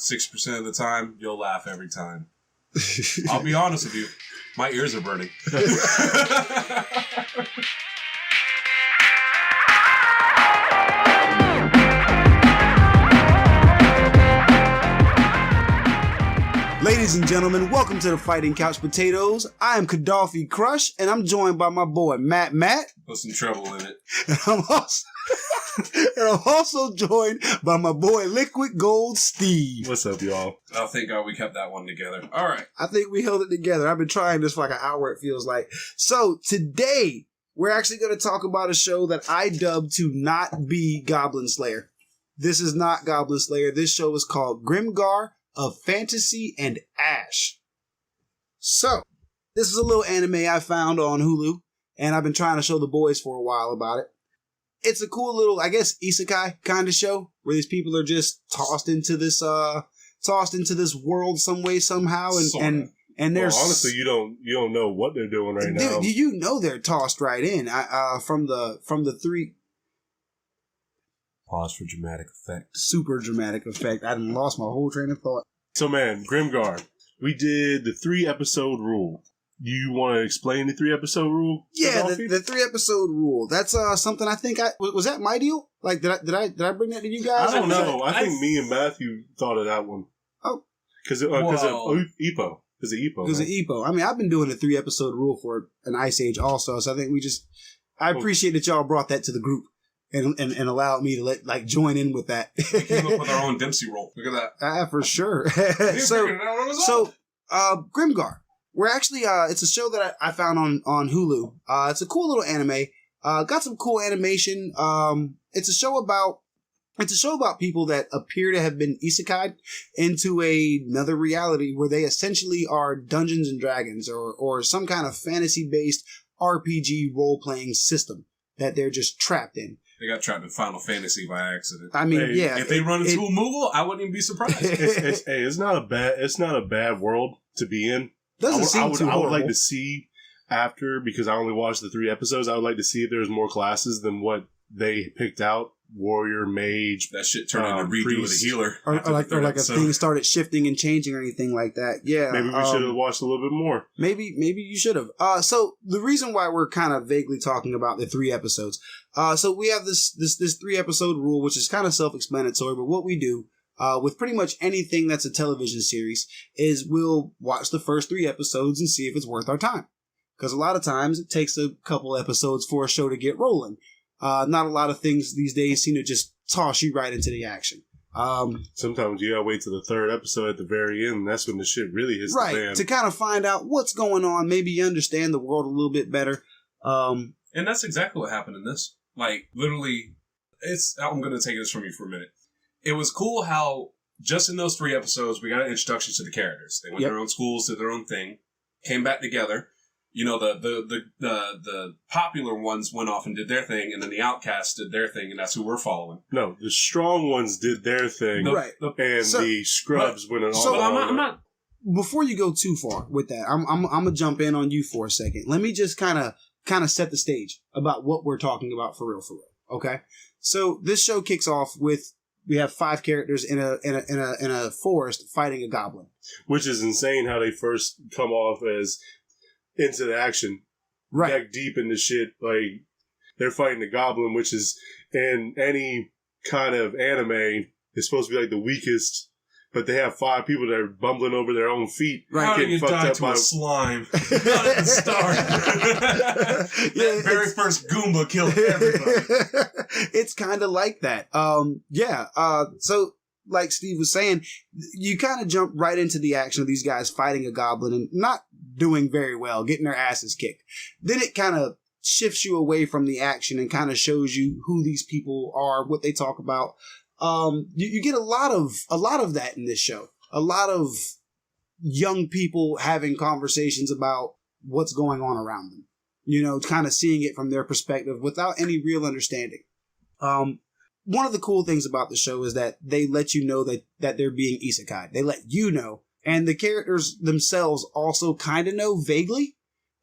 60% of the time, you'll laugh every time. I'll be honest with you. My ears are burning. Ladies and gentlemen, welcome to the Fighting Couch Potatoes. I am Kadawfi Crush, and I'm joined by my boy MattMatt. With some trouble in it. And I'm also joined by my boy Liquid Gold Steve. What's up, y'all? Oh, thank God we kept that one together. All right. I think we held it together. I've been trying this for like an hour, it feels like. So today, we're actually going to talk about a show that I dubbed to not be Goblin Slayer. This is not Goblin Slayer. This show is called Grimgar of Fantasy and Ash. So, this is a little anime I found on Hulu, and I've been trying to show the boys for a while about it. It's a cool little, I guess, isekai kind of show, where these people are just tossed into this world some way, somehow, and there's... Well, honestly, you don't know what they're doing right now. You know they're tossed right in, from the three... Pause for dramatic effect. Super dramatic effect. I lost my whole train of thought. So, man, Grimgar, we did the 3-episode rule. You want to explain the 3-episode rule? Yeah, the 3-episode rule. That's something I think was that my deal? Like, did I bring that to you guys? I don't know. I think me and Matthew thought of that one. Oh, because of Ippo. Because of Ippo. Because of Ippo. I mean, I've been doing the 3-episode rule for an Ice Age also, so I think I appreciate that y'all brought that to the group. And allowed me to join in with that. We came up with our own Dempsey roll. Look at that. For sure. So, Grimgar. We're actually it's a show that I found on Hulu. It's a cool little anime. Got some cool animation. It's a show about people that appear to have been isekai'd into another reality where they essentially are Dungeons and Dragons or some kind of fantasy based RPG role playing system that they're just trapped in. They got trapped in Final Fantasy by accident. I mean, yeah. If they run into a Moogle, I wouldn't even be surprised. It's not a bad world to be in. Doesn't seem too horrible. I would like to see after, because I only watched the 3 episodes, I would like to see if there's more classes than what they picked out. Warrior, mage. That shit turned into redo with a healer. Or like if things started shifting and changing or anything like that. Yeah. Maybe we should have watched a little bit more. Maybe you should have. So the reason why we're kind of vaguely talking about the 3 episodes. So we have this 3-episode rule, which is kind of self-explanatory, but what we do with pretty much anything that's a television series is we'll watch the first 3 episodes and see if it's worth our time. Because a lot of times it takes a couple episodes for a show to get rolling. Not a lot of things these days seem to just toss you right into the action. Sometimes you gotta wait till the 3rd episode at the very end. That's when the shit really hits the fan. Right, to kind of find out what's going on. Maybe you understand the world a little bit better. And that's exactly what happened in this. Like, literally, I'm going to take this from you for a minute. It was cool how just in those 3 episodes, we got an introduction to the characters. They went to their own schools, did their own thing, came back together. You know, the popular ones went off and did their thing, and then the outcasts did their thing, and that's who we're following. No, the strong ones did their thing, right? The scrubs went on. So I'm not. Before you go too far with that, I'm gonna jump in on you for a second. Let me just kind of set the stage about what we're talking about for real. Okay, so this show kicks off with we have 5 characters in a forest fighting a goblin, which is insane. How they first come off as into the action, right? Back deep in the shit, like they're fighting the goblin, which is in any kind of anime is supposed to be like the weakest, but they have 5 people that are bumbling over their own feet. Right, how did you die to a slime? Not at the start. That very first Goomba killed everybody. It's kind of like that. So like Steve was saying, you kind of jump right into the action of these guys fighting a goblin and not doing very well, getting their asses kicked. Then it kind of shifts you away from the action and kind of shows you who these people are, what they talk about. You get a lot of that in this show. A lot of young people having conversations about what's going on around them. You know, kind of seeing it from their perspective without any real understanding. One of the cool things about the show is that they let you know that they're being isekai. They let you know. And the characters themselves also kind of know vaguely.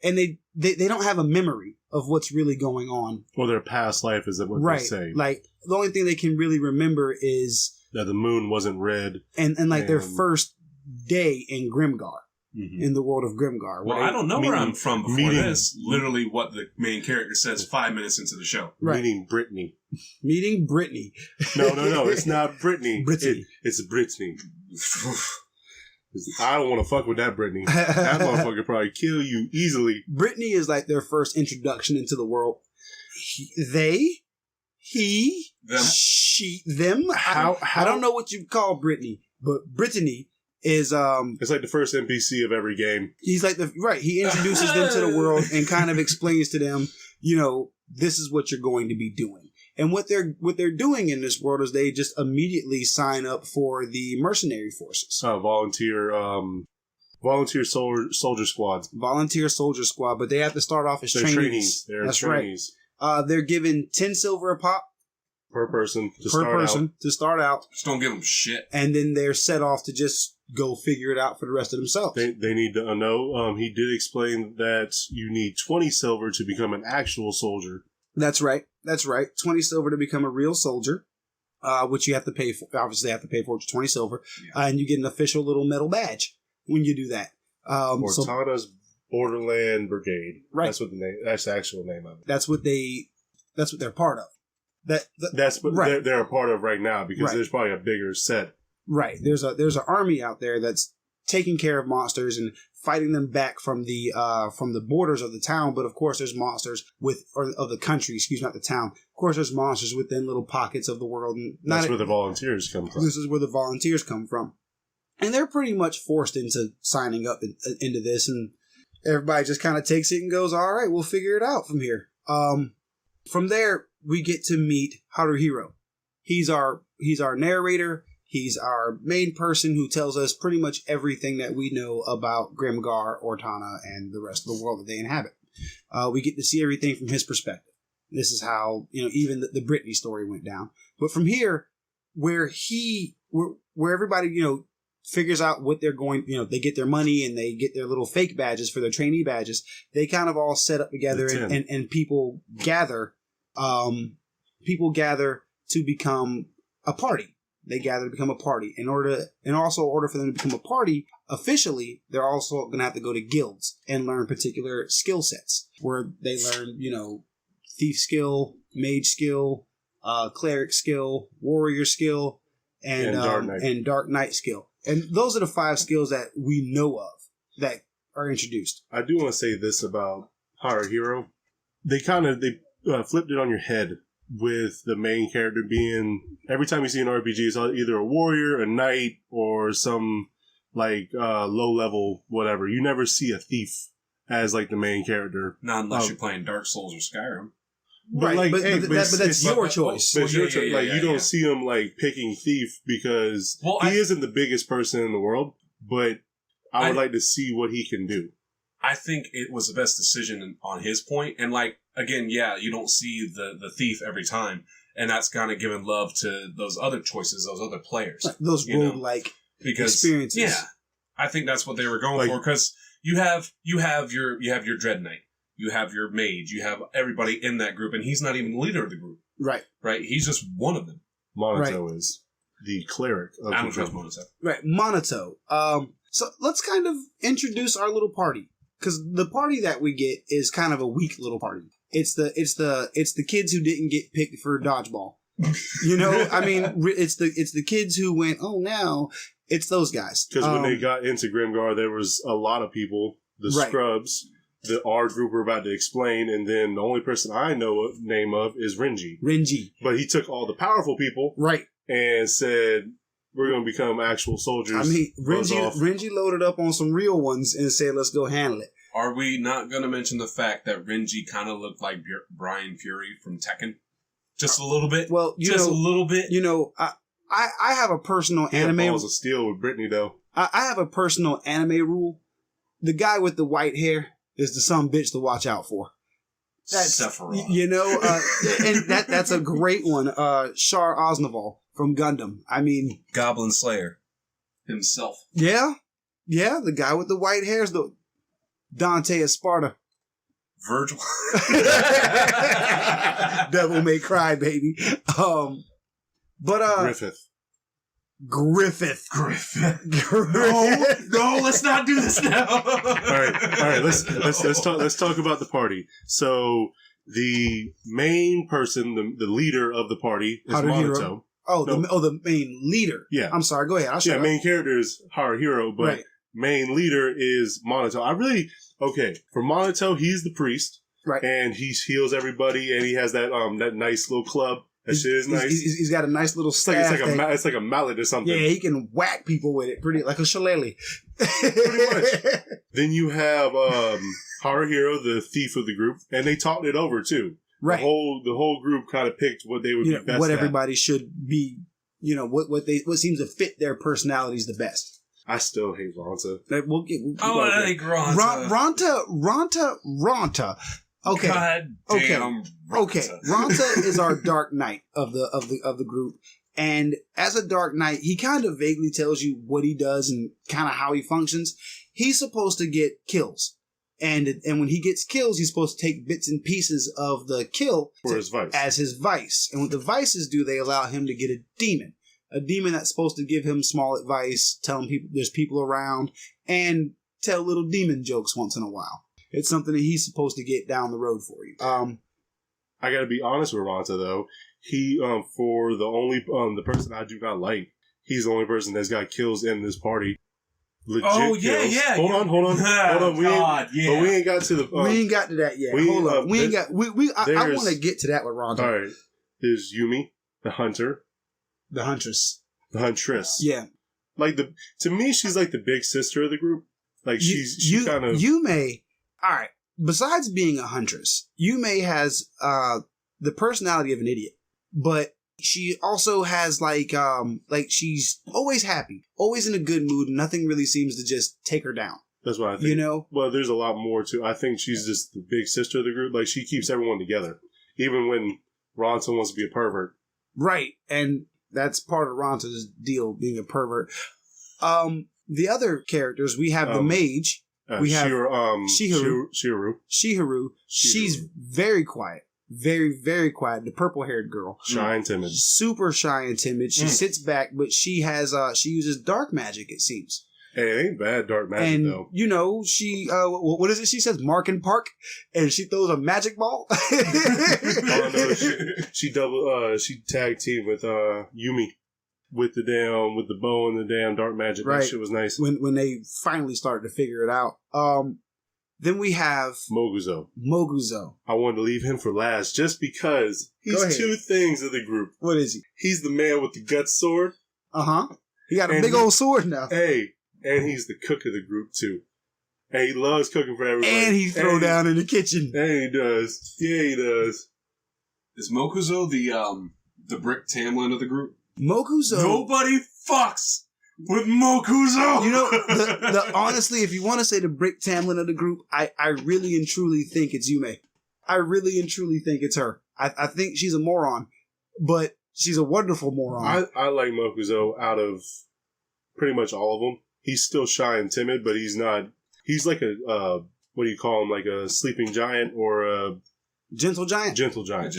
And they don't have a memory of what's really going on. Well, their past life is what they say. Like, the only thing they can really remember is that the moon wasn't red. And like their first day in Grimgar. Mm-hmm. In the world of Grimgar. Well, I don't know where I'm from before this. Literally what the main character says 5 minutes into the show. Right. Meeting Brittany. Meeting Brittany. No. It's not Brittany. Brittany. It's Brittany. I don't want to fuck with that Brittany. That motherfucker probably kill you easily. Brittany is like their first introduction into the world. Them. She, them. How? I don't know what you call Brittany, but Brittany is it's like the first NPC of every game. He's like he introduces them to the world and kind of explains to them, this is what you're going to be doing. And what they're doing in this world is they just immediately sign up for the mercenary forces. Volunteer soldier squads. Volunteer soldier squad, but they have to start off as trainees. They're trainees. Right. They're given 10 silver a pop. Per person to start out. Just don't give them shit. And then they're set off to just go figure it out for the rest of themselves. They need to know. He did explain that you need 20 silver to become an actual soldier. That's right. 20 silver to become a real soldier, which you have to pay for. Obviously, have to pay for 20 silver. Yeah. And you get an official little metal badge when you do that. Cortana's Borderland Brigade. Right. That's the actual name of it. That's what they're part of. That's what they're a part of right now because there's probably a bigger set. Right. There's an army out there that's taking care of monsters and fighting them back from the borders of the town. But of course, there's monsters of the country. Excuse me, not the town. Of course, there's monsters within little pockets of the world. And that's where the volunteers come from. This is where the volunteers come from, and they're pretty much forced into signing up into this, and everybody just kind of takes it and goes, "All right, we'll figure it out from here." From there, we get to meet Haruhiro. He's our narrator. He's our main person who tells us pretty much everything that we know about Grimgar, Ortana, and the rest of the world that they inhabit. We get to see everything from his perspective. This is how, even the Brittany story went down. But from here, where everybody, figures out what they're going, they get their money and they get their little fake badges for their trainee badges. They kind of all set up together and people gather to become a party. They gather to become a party. In order for them to become a party, officially, they're also going to have to go to guilds and learn particular skill sets where they learn, thief skill, mage skill, cleric skill, warrior skill, and dark knight skill. And those are the 5 skills that we know of that are introduced. I do want to say this about Haruhiro. They flipped it on your head with the main character being, every time you see an RPG, it's either a warrior, a knight, or some low level whatever. You never see a thief as the main character. Not unless you're playing Dark Souls or Skyrim. But that's your choice. But your choice. You don't see him picking thief because he isn't the biggest person in the world. But I would like to see what he can do. I think it was the best decision on his point. And again, you don't see the thief every time. And that's kind of giving love to those other choices, those other players. Those roguelike experiences. Yeah. I think that's what they were going for. Because you have your Dread Knight. You have your mage. You have everybody in that group. And he's not even the leader of the group. Right. Right? He's just one of them. Monato is the cleric of I don't trust Monato. Right. Monato. So let's kind of introduce our little party. Because the party that we get is kind of a weak little party. It's the kids who didn't get picked for dodgeball. It's the kids who went, oh, now it's those guys. Because when they got into Grimgar, there was a lot of people, the scrubs, our group we're about to explain, and then the only person I know name of is Renji. But he took all the powerful people, and said, we're going to become actual soldiers. Renji loaded up on some real ones and said, let's go handle it. Are we not going to mention the fact that Renji kind of looked like Brian Fury from Tekken? Just a little bit? Well, a little bit. I have a personal anime... balls of steel with Brittany, though. I have a personal anime rule. The guy with the white hair is the son bitch to watch out for. That's Sephiroth. And that's a great one. Char Osnaval from Gundam. Goblin Slayer himself. Yeah, the guy with the white hair is the Dante of Sparta. Virgil. Devil May Cry, baby. Griffith. Griffith. No, let's not do this now. All right. Let's talk about the party. So the main person, the leader of the party, is Monato. The main leader. Yeah. I'm sorry. Go ahead. Main character is Haruhiro, but main leader is Monato. For Monato, he's the priest, right? And he heals everybody, and he has that nice little club. That shit is nice. He's got a nice little staff. It's like a mallet or something. Yeah, he can whack people with it, pretty like a shillelagh. Pretty much. Then you have Haruhiro, the thief of the group, and they talked it over too. Right. The whole group kind of picked what they would be best what at. everybody should be, what seems to fit their personalities the best. I still hate Ronta. I like Ronta. Ronta. Okay. God damn. Okay. Ronta is our Dark Knight of the group. And as a Dark Knight, he kind of vaguely tells you what he does and kind of how he functions. He's supposed to get kills. And when he gets kills, he's supposed to take bits and pieces of the kill as his vice. And what the vices do, they allow him to get a demon. A demon that's supposed to give him small advice, tell him there's people around, and tell little demon jokes once in a while. It's something that he's supposed to get down the road for you. I gotta be honest with Ronta though. He for the person I do not like, he's the only person that's got kills in this party. Legit kills. Yeah. Hold on. We ain't got to the. We ain't got to that yet. Hold on. We ain't got. I want to get to that with Ronta. All right. There's Yumi, the hunter, the huntress. Yeah. To me, she's like the big sister of the group. Like she's kind of. Yume. All right. Besides being a huntress, Yume has the personality of an idiot, but she also has she's always happy, always in a good mood. Nothing really seems to just take her down. That's what I think. Well, there's a lot more to. I think she's just the big sister of the group. Like she keeps everyone together, even when Ronta wants to be a pervert. Right, and that's part of Ronta's deal, being a pervert. The other characters, we have the mage. We have Shiharu. She's very quiet. Very, very quiet. The purple-haired girl. Shy and timid. Super shy and timid. She sits back, but she uses dark magic, it seems. Hey, it ain't bad dark magic, though. She, what is it? She says Mark and Park, and she throws a magic ball. She tag team with Yumi. With the bow and the damn dark magic. Right. That shit was nice. When they finally started to figure it out. Then we have Moguzo. I wanted to leave him for last just because he's two things of the group. What is he? He's the man with the gut sword. He got a big old sword now. Hey, and he's the cook of the group too. And he loves cooking for everybody. And he throw down in the kitchen. And he does. Yeah, he does. Is Mokuzo the Brick Tamlin of the group? Mokuzo. Nobody fucks with Mokuzo. Honestly, if you want to say the Brick Tamlin of the group, I really and truly think it's Yume. I really and truly think it's her. I think she's a moron, but she's a wonderful moron. I like Mokuzo out of pretty much all of them. He's still shy and timid, but he's not. He's like a what do you call him? Like a sleeping giant or a gentle giant. Gentle giant.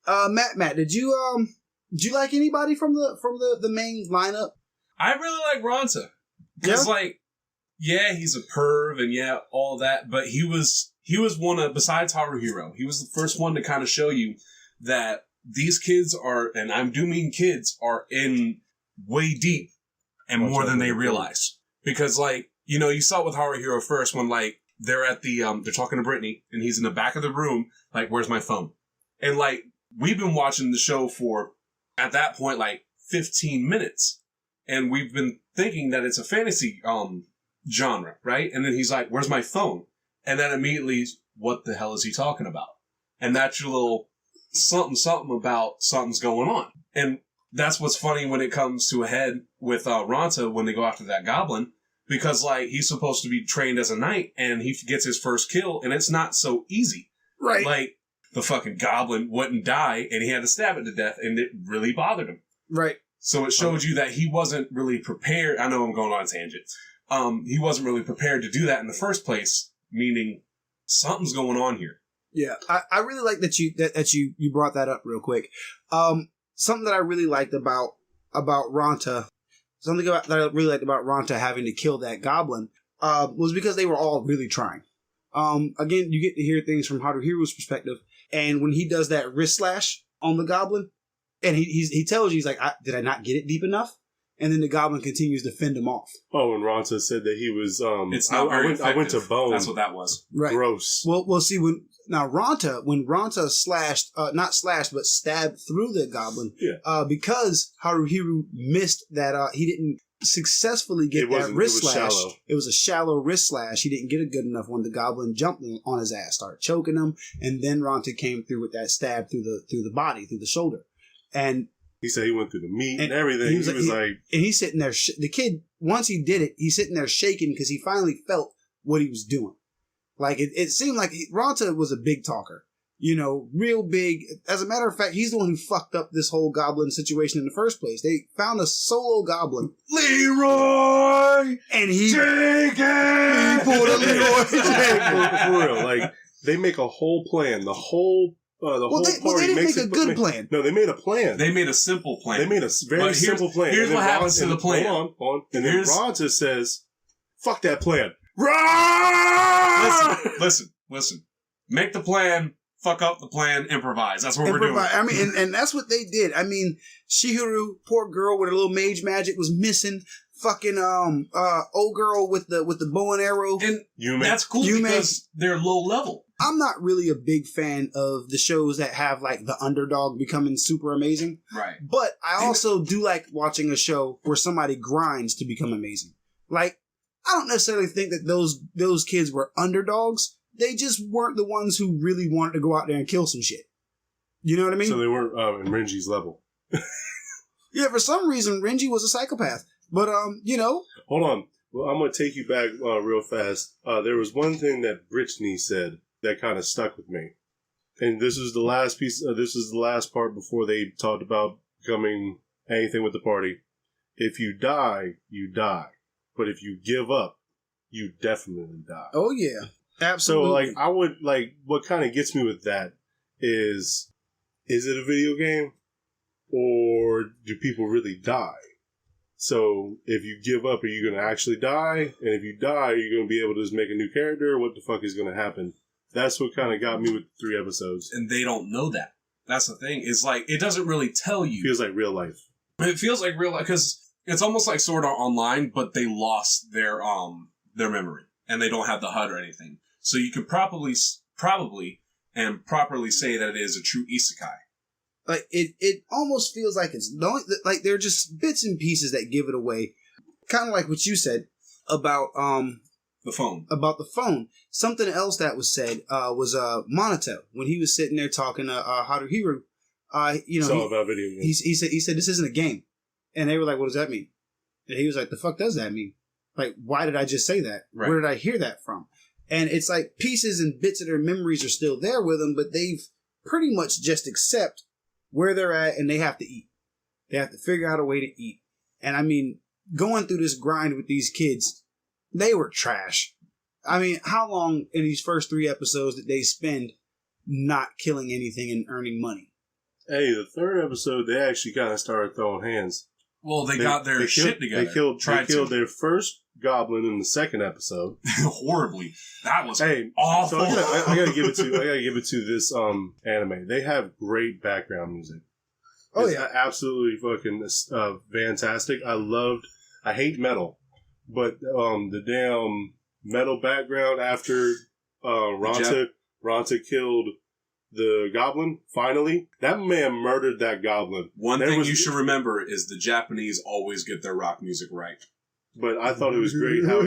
MattMatt, did you like anybody from the main lineup? I really like Ronta. Because he's a perv and all that, but he was one of, besides Haruhiro, he was the first one to kind of show you that these kids are, and I do mean kids, are in way deep and more than they realize. Because you saw it with Haruhiro first when they're at the, they're talking to Brittany and he's in the back of the room, where's my phone? And we've been watching the show for, at that point, 15 minutes. And we've been thinking that it's a fantasy genre, right? And then he's like, where's my phone? And then immediately, what the hell is he talking about? And that's your little something about something's going on. And that's what's funny when it comes to a head with Ronta when they go after that goblin. Because, he's supposed to be trained as a knight, and he gets his first kill, and it's not so easy. Right. The fucking goblin wouldn't die, and he had to stab it to death, and it really bothered him. Right. So it showed you that he wasn't really prepared. I know I'm going on a tangent. He wasn't really prepared to do that in the first place, meaning something's going on here. Yeah, I really like that you brought that up real quick. Something that I really liked about about Ronta, something about that I really liked about Ronta having to kill that goblin, was because they were all really trying. Again, you get to hear things from Haruhiru's perspective, and when he does that wrist slash on the goblin, and he tells you, he's like, did I not get it deep enough? And then the goblin continues to fend him off. Oh, and Ronta said that he was. It's not very effective. I went to bone. That's what that was. Right. Gross. Well, see, when Ronta slashed, not slashed, but stabbed through the goblin, because Haruhiru missed that, he didn't successfully get that wrist slash. Shallow. It was a shallow wrist slash. He didn't get it good enough when the goblin jumped on his ass, started choking him, and then Ronta came through with that stab through the body, through the shoulder, and. He said he went through the meat and everything. He was like... And he's sitting there... the kid, once he did it, he's sitting there shaking because he finally felt what he was doing. Like, it seemed like Ronta was a big talker. You know, real big. As a matter of fact, he's the one who fucked up this whole goblin situation in the first place. They found a solo goblin. Leroy! And he... Jenkins! He pulled a Leroy Jenkins. For real. Like, they make a whole plan. The whole party they didn't makes make a good plan. No, they made a plan. They made a simple plan. They made a very simple plan. Here's what happens to the plan. Hold on. And then Ronta says, fuck that plan. Run! Listen. Make the plan, fuck up the plan, improvise. That's what we're doing. I mean, and that's what they did. I mean, Chihiro, poor girl with her little mage magic, was missing. Fucking old girl with the bow and arrow. And that's cool because they're low level. I'm not really a big fan of the shows that have like the underdog becoming super amazing. Right. But I also do like watching a show where somebody grinds to become amazing. Like, I don't necessarily think that those kids were underdogs. They just weren't the ones who really wanted to go out there and kill some shit. You know what I mean? So they weren't in Renji's level. Yeah, for some reason, Renji was a psychopath. But, you know. Hold on. Well, I'm going to take you back real fast. There was one thing that Brittany said that kind of stuck with me. And this is the last piece. This is the last part before they talked about becoming anything with the party. If you die, you die. But if you give up, you definitely die. Oh, yeah. Absolutely. So, what kind of gets me with that is it a video game? Or do people really die? So, if you give up, are you going to actually die? And if you die, are you going to be able to just make a new character? What the fuck is going to happen? That's what kind of got me with 3 episodes. And they don't know that. That's the thing. It's like, it doesn't really tell you. It feels like real life. It feels like real life, because it's almost like Sword Art Online, but they lost their memory. And they don't have the HUD or anything. So you can properly say that it is a true isekai. Like it almost feels like it's like they're just bits and pieces that give it away. Kind of like what you said about the phone. About the phone. Something else that was said was Monato when he was sitting there talking to Haruhiru. It's all about video games. He said this isn't a game, and they were like, "What does that mean?" And he was like, "The fuck does that mean? Like, why did I just say that? Right. Where did I hear that from?" And it's like pieces and bits of their memories are still there with them, but they've pretty much just accept where they're at, and they have to eat. They have to figure out a way to eat. And I mean, going through this grind with these kids, they were trash. I mean, how long in these first 3 episodes did they spend not killing anything and earning money? Hey, the 3rd episode, they actually kind of started throwing hands. Well, they got their shit together. They killed their first goblin in the 2nd episode. Horribly. That was awful. So I gotta give it to this anime. They have great background music. It's absolutely fucking fantastic. I hate metal, but the damn metal background after Ronta killed the goblin, finally. That man murdered that goblin. One thing you should remember is the Japanese always get their rock music right. But I thought it was great how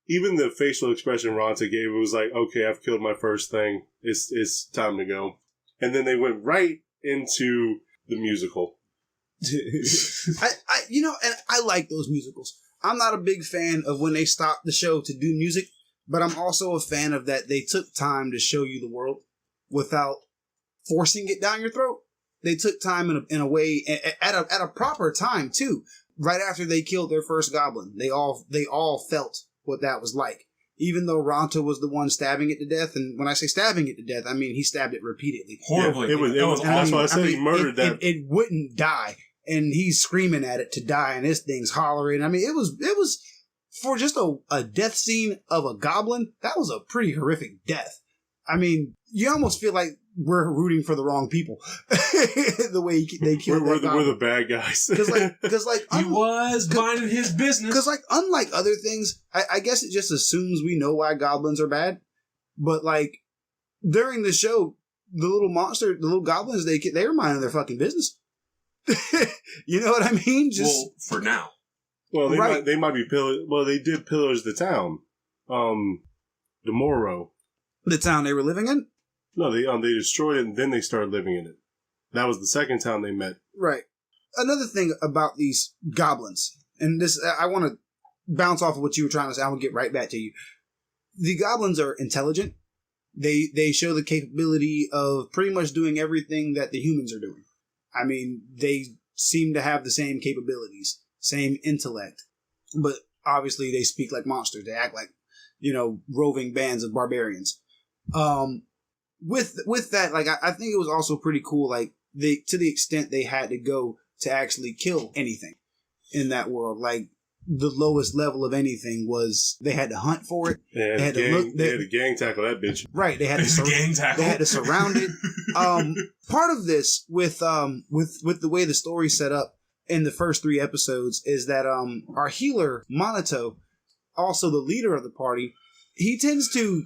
even the facial expression Ronta gave, it was like, okay, I've killed my first thing. It's time to go. And then they went right into the musical. I like those musicals. I'm not a big fan of when they stop the show to do music, but I'm also a fan of that they took time to show you the world without forcing it down your throat. They took time in a way at a proper time too. Right after they killed their first goblin, they all felt what that was like. Even though Ronta was the one stabbing it to death, and when I say stabbing it to death, I mean he stabbed it repeatedly. Horribly. Yeah, it was. That's why I said he murdered that. It wouldn't die, and he's screaming at it to die, and this thing's hollering. I mean, it was for just a death scene of a goblin. That was a pretty horrific death. I mean, you almost feel like we're rooting for the wrong people. The way they killed we're the bad guys. Because he was minding his business. Because like unlike other things, I guess it just assumes we know why goblins are bad. But like during the show, the little goblins, they were minding their fucking business. You know what I mean? Well, for now. Well, they might be pillaged. Well, they did pillage the town, the Morrow. The town they were living in? No, they destroyed it and then they started living in it. That was the second town they met. Right. Another thing about these goblins, and this I want to bounce off of what you were trying to say. I will get right back to you. The goblins are intelligent. They show the capability of pretty much doing everything that the humans are doing. I mean, they seem to have the same capabilities, same intellect, but obviously they speak like monsters. They act like, roving bands of barbarians. With that, like, I think it was also pretty cool, like, to the extent they had to go to actually kill anything in that world. Like, the lowest level of anything was they had to hunt for it. They had to gang tackle that bitch. Right. They had to gang tackle. They had to surround it. Part of this with the way the story's set up in the first 3 episodes is that our healer Monato, also the leader of the party, he tends to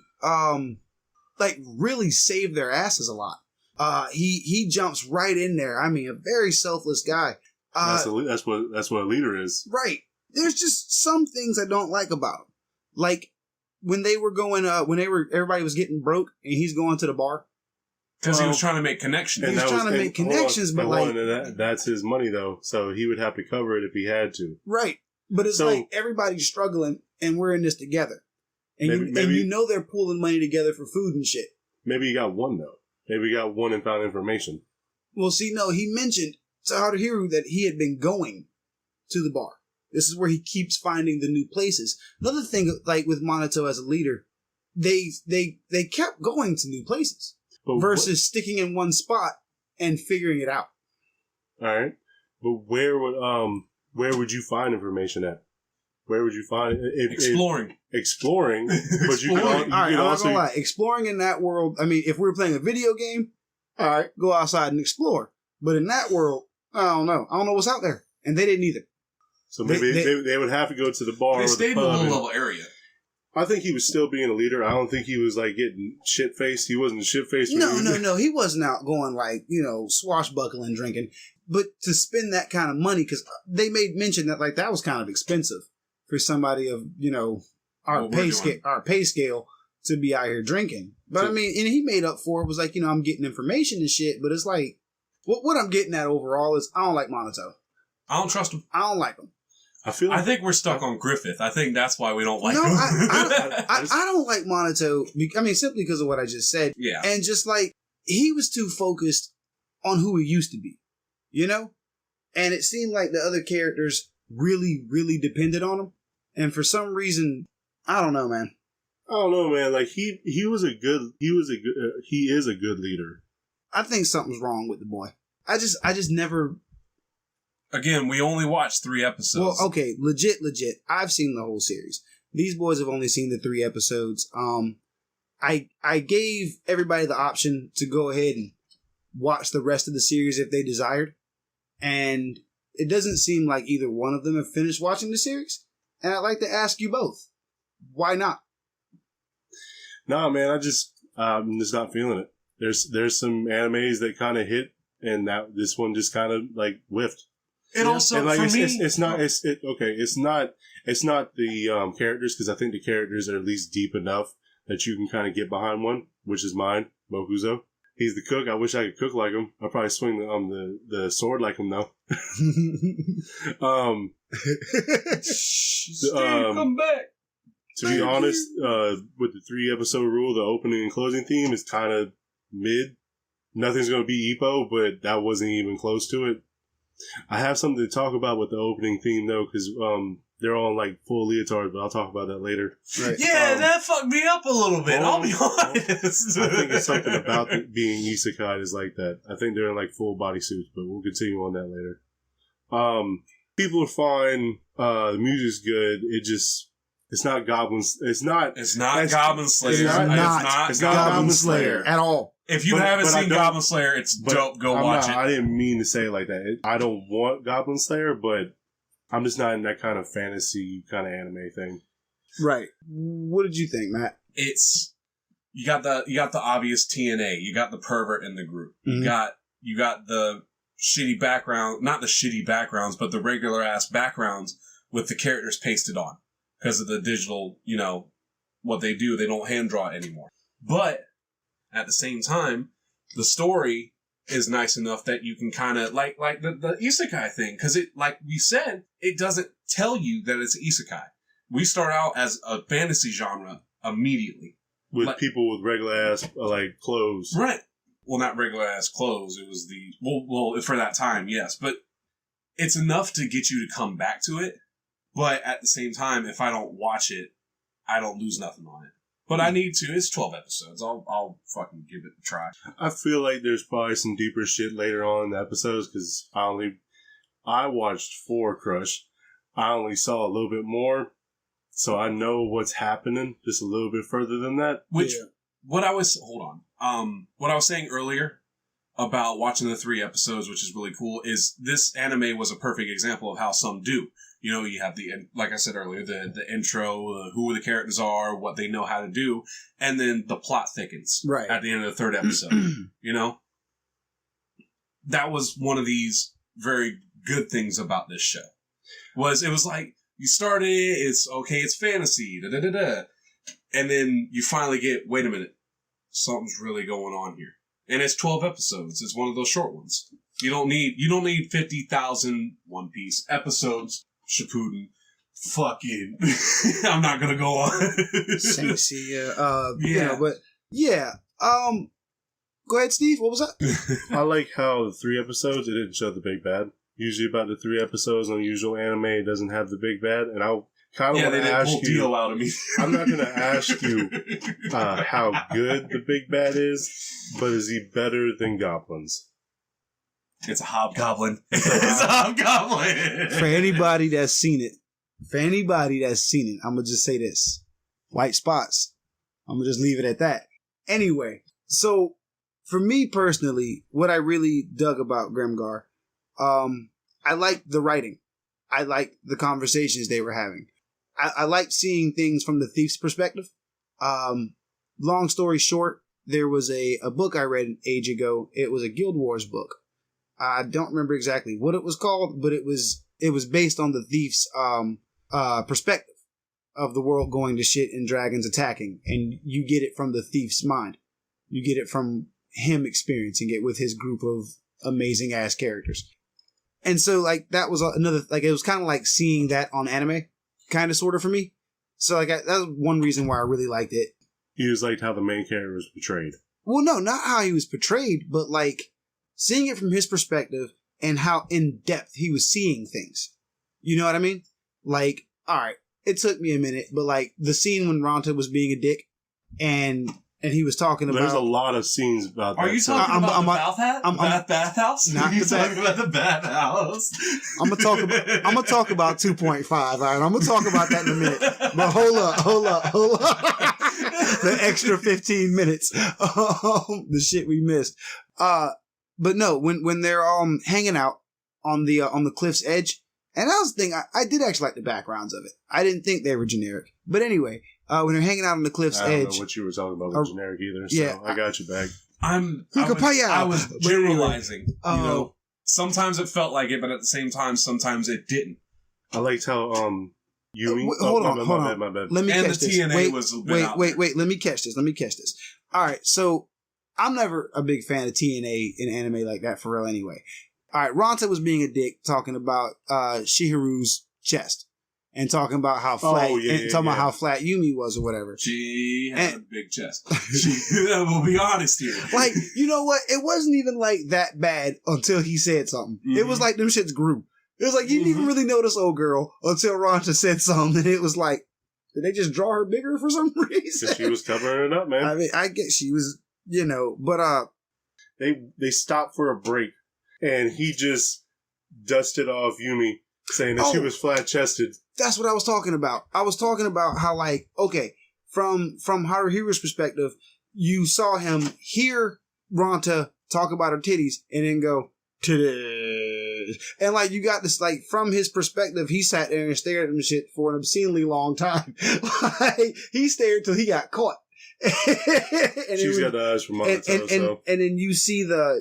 like really save their asses a lot. He jumps right in there. I mean, a very selfless guy. That's what a leader is. Right. There's just some things I don't like about him. Like when they were going, everybody was getting broke and he's going to the bar. Because he was trying to make connections. He was trying to make connections, but like... that's his money, though, so he would have to cover it if he had to. Right. But it's like everybody's struggling and we're in this together. And you know they're pooling money together for food and shit. Maybe he got one, though. Maybe he got one and found information. Well, see, no, he mentioned to Haruhiru that he had been going to the bar. This is where he keeps finding the new places. Another thing, like with Monato as a leader, they kept going to new places versus sticking in one spot and figuring it out. All right, but where would you find information at? Where would you find it? Exploring, but you can I'm not gonna lie. Exploring in that world, I mean, if we were playing a video game, all right, go outside and explore. But in that world, I don't know. I don't know what's out there, and they didn't either. So maybe they would have to go to the bar. They stayed in a low-level area. I think he was still being a leader. I don't think he was like getting shit-faced. He wasn't shit-faced. No. He wasn't out going like, swashbuckling, drinking. But to spend that kind of money, because they made mention that like that was kind of expensive for somebody of, our pay scale to be out here drinking. But I mean, and he made up for it. Was like, I'm getting information and shit. But it's like, what I'm getting at overall is I don't like Monato. I don't trust him. I don't like him. I think we're stuck on Griffith. I think that's why we don't like him. I don't like Monato. I mean, simply because of what I just said. Yeah. And just like, he was too focused on who he used to be, And it seemed like the other characters really, really depended on him. And for some reason, I don't know, man. Like he is a good leader. I think something's wrong with the boy. I just never. Again, we only watched 3 episodes. Well, okay, legit. I've seen the whole series. These boys have only seen the 3 episodes. I gave everybody the option to go ahead and watch the rest of the series if they desired. And it doesn't seem like either one of them have finished watching the series. And I'd like to ask you both, why not? Nah, man, I'm just not feeling it. There's some animes that kind of hit, and this one just kind of like whiffed. And also, and like, for me, it's not the characters, because I think the characters are at least deep enough that you can kind of get behind one, which is mine, Mokuzo. He's the cook. I wish I could cook like him. I'd probably swing the sword like him, though. Steve, come back. To be honest, with the 3-episode rule, the opening and closing theme is kind of mid. Nothing's going to be Ippo, but that wasn't even close to it. I have something to talk about with the opening theme, though, because they're all like full leotards, but I'll talk about that later. Right. Yeah, that fucked me up a little bit, I'll be honest. I think it's something about being isekai is like that. I think they're in like full bodysuits, but we'll continue on that later. People are fine. The music's good. It's not Goblins. It's not Goblin Slayer. It's not Goblin Slayer at all. If you haven't seen Goblin Slayer, it's dope. Go watch it. I didn't mean to say it like that. I don't want Goblin Slayer, but I'm just not in that kind of fantasy kind of anime thing. Right. What did you think, Matt? You got the obvious TNA. You got the pervert in the group. Mm-hmm. You got the shitty background, not the shitty backgrounds, but the regular ass backgrounds with the characters pasted on because of the digital, what they do. They don't hand draw anymore. But at the same time, the story is nice enough that you can kind of like the isekai thing, because it, like we said, it doesn't tell you that it's isekai. We start out as a fantasy genre immediately with people with regular ass clothes, right? Well, not regular ass clothes. It was well for that time, yes, but it's enough to get you to come back to it. But at the same time, if I don't watch it, I don't lose nothing on it. But I need to. It's 12 episodes. I'll fucking give it a try. I feel like there's probably some deeper shit later on in the episodes because I watched 4 Crush. I only saw a little bit more, so I know what's happening just a little bit further than that. What I was saying earlier about watching the 3 episodes, which is really cool, is this anime was a perfect example of how some do. You have like I said earlier, the intro, who the characters are, what they know how to do, and then the plot thickens right at the end of the 3rd episode. That was one of these very good things about this show. It was like, you started it, it's fantasy, and then you finally get, wait a minute, something's really going on here. And it's 12 episodes. It's one of those short ones. You don't need 50,000 One Piece episodes. Shippuden. Fucking. I'm not gonna go on. Saint Seiya. But yeah. Go ahead, Steve. What was that? I like how the 3 episodes, it didn't show the big bad. Usually about the 3 episodes on usual anime, it doesn't have the big bad. And I kind of want to ask you. Deal out of me. I'm not going to ask you how good the big bad is, but is he better than goblins? It's a hobgoblin. It's a hobgoblin. For anybody that's seen it, I'm going to just say this. White spots. I'm going to just leave it at that. Anyway, so for me personally, what I really dug about Grimgar, I liked the writing. I liked the conversations they were having. I liked seeing things from the thief's perspective. Long story short, there was a book I read an age ago. It was a Guild Wars book. I don't remember exactly what it was called, but it was based on the thief's perspective of the world going to shit and dragons attacking, and you get it from the thief's mind. You get it from him experiencing it with his group of amazing ass characters. And so that was another, it was kind of like seeing that on anime, kind of sort of for me. So that was one reason why I really liked it. You just liked how the main character was portrayed. Well, no, not how he was portrayed, but seeing it from his perspective and how in depth he was seeing things. You know what I mean? Alright, it took me a minute, but the scene when Ronta was being a dick and he was talking about... There's a lot of scenes about that. Are you talking about the bathhouse? Not Are you talking about the bathhouse? I'm gonna talk about 2.5. All right, I'm gonna talk about that in a minute. But hold up. The extra 15 minutes. The shit we missed. But no, when they're hanging out on the cliff's edge, and that was the thing, I did actually like the backgrounds of it. I didn't think they were generic. But anyway, when they're hanging out on the cliff's edge... I don't know what you were talking about with generic either, so yeah, I got you back. I was generalizing. Sometimes it felt like it, but at the same time, sometimes it didn't. I liked how Yumi... Hold on. My bad. Let me catch this. Wait. Let me catch this. All right, so I'm never a big fan of TNA in anime like that for real anyway. All right, Ronta was being a dick talking about Shihiru's chest and talking about how flat about how flat Yumi was or whatever. She had a big chest. We'll be honest here. You know what? It wasn't even that bad until he said something. Mm-hmm. It was them shits grew. It was you didn't even really notice old girl until Ronta said something, and it was did they just draw her bigger for some reason? Because she was covering it up, man. I mean, I guess she was, but they stopped for a break. And he just dusted off Yumi, saying that she was flat-chested. That's what I was talking about. I was talking about how, like, okay, from Haruhiru's perspective, you saw him hear Ronta talk about her titties and then go, titties. And, like, you got this, like, from his perspective, he sat there and stared at them shit for an obscenely long time. Like, he stared till he got caught. And She's got the eyes for Monato, and then you see the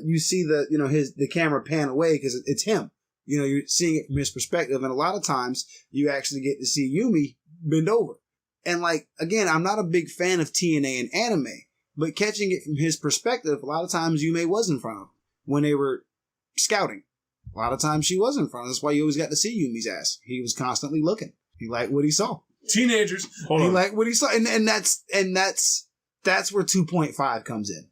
you know the camera pan away because it's him. You know, you're seeing it from his perspective, and a lot of times you actually get to see Yumi bend over. And like again, I'm not a big fan of TNA and anime, but catching it from his perspective, a lot of times Yumi was in front of him when they were scouting. A lot of times she was in front of him. That's why you always got to see Yumi's ass. He was constantly looking. He liked what he saw. Teenagers. He liked what he saw, and that's where 2.5 comes in.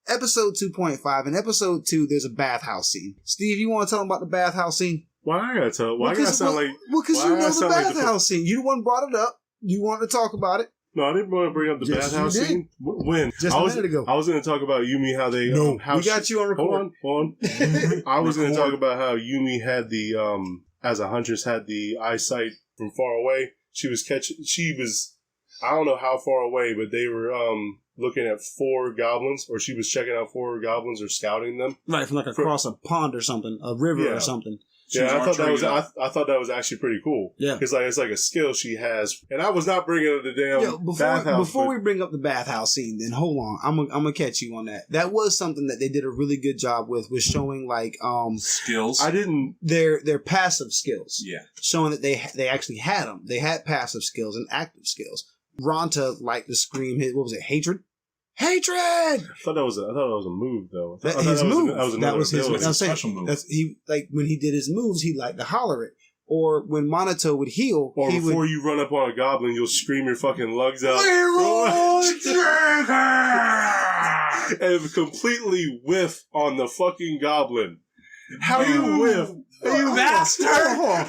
Episode 2.5. In episode 2, there's a bathhouse scene. Steve, you want to tell them about the bathhouse scene? Why I gotta tell? Why I gotta sound like? Well, because you know the bathhouse scene. You the one brought it up. You wanted to talk about it. No, I didn't want to bring up the bathhouse scene. When? Just a minute ago. I was going to talk about Yumi, how they... No, we got you on record. Hold on. I was going to talk about how Yumi had the, as a huntress, had the eyesight from far away. She was, I don't know how far away, but they were looking at 4 goblins, or she was checking out 4 goblins or scouting them. Right, from like across a pond or something, a river or something. Yeah, I thought that was actually pretty cool. Yeah, because like it's like a skill she has, and I was not bringing up the damn bathhouse. Before we bring up the bathhouse scene, then hold on, I'm gonna catch you on that. That was something that they did a really good job with, was showing like skills. I didn't their passive skills. Yeah, showing that they actually had them. They had passive skills and active skills. Ronta liked to scream his, what was it, hatred? Hatred! I thought that was a move though. His move. That was his special move. He like when he did his moves, he liked to holler it. Or when Monato would heal, or before you run up on a goblin, you'll scream your fucking lugs out. And completely whiff on the fucking goblin. How you whiff? You bastard! Ronta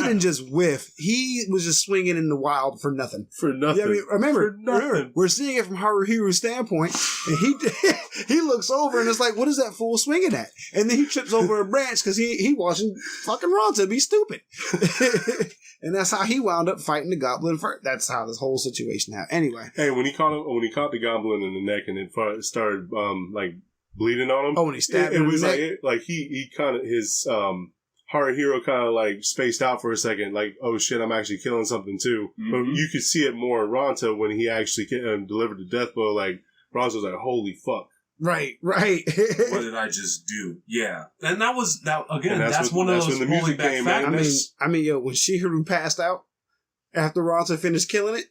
didn't just whiff. He was just swinging in the wild for nothing. For nothing. Yeah, I mean, remember, we're seeing it from Haruhiru's standpoint, and he looks over and it's like, what is that fool swinging at? And then he trips over a branch because he watching fucking Ronta be stupid. And that's how he wound up fighting the goblin first. That's how this whole situation happened. Anyway. Hey, when he caught the goblin in the neck and it started like bleeding on him. Oh, when he stabbed him. It was like he kind of his Haruhiro kind of like spaced out for a second, like, oh shit, I'm actually killing something too. Mm-hmm. But you could see it more in Ronta when he actually delivered the death blow. Like Ronta was like, holy fuck. Right. What did I just do? Yeah, and that was that again. That's one of those pulling back factors. I mean, yo, when Shihiru passed out after Ronta finished killing it.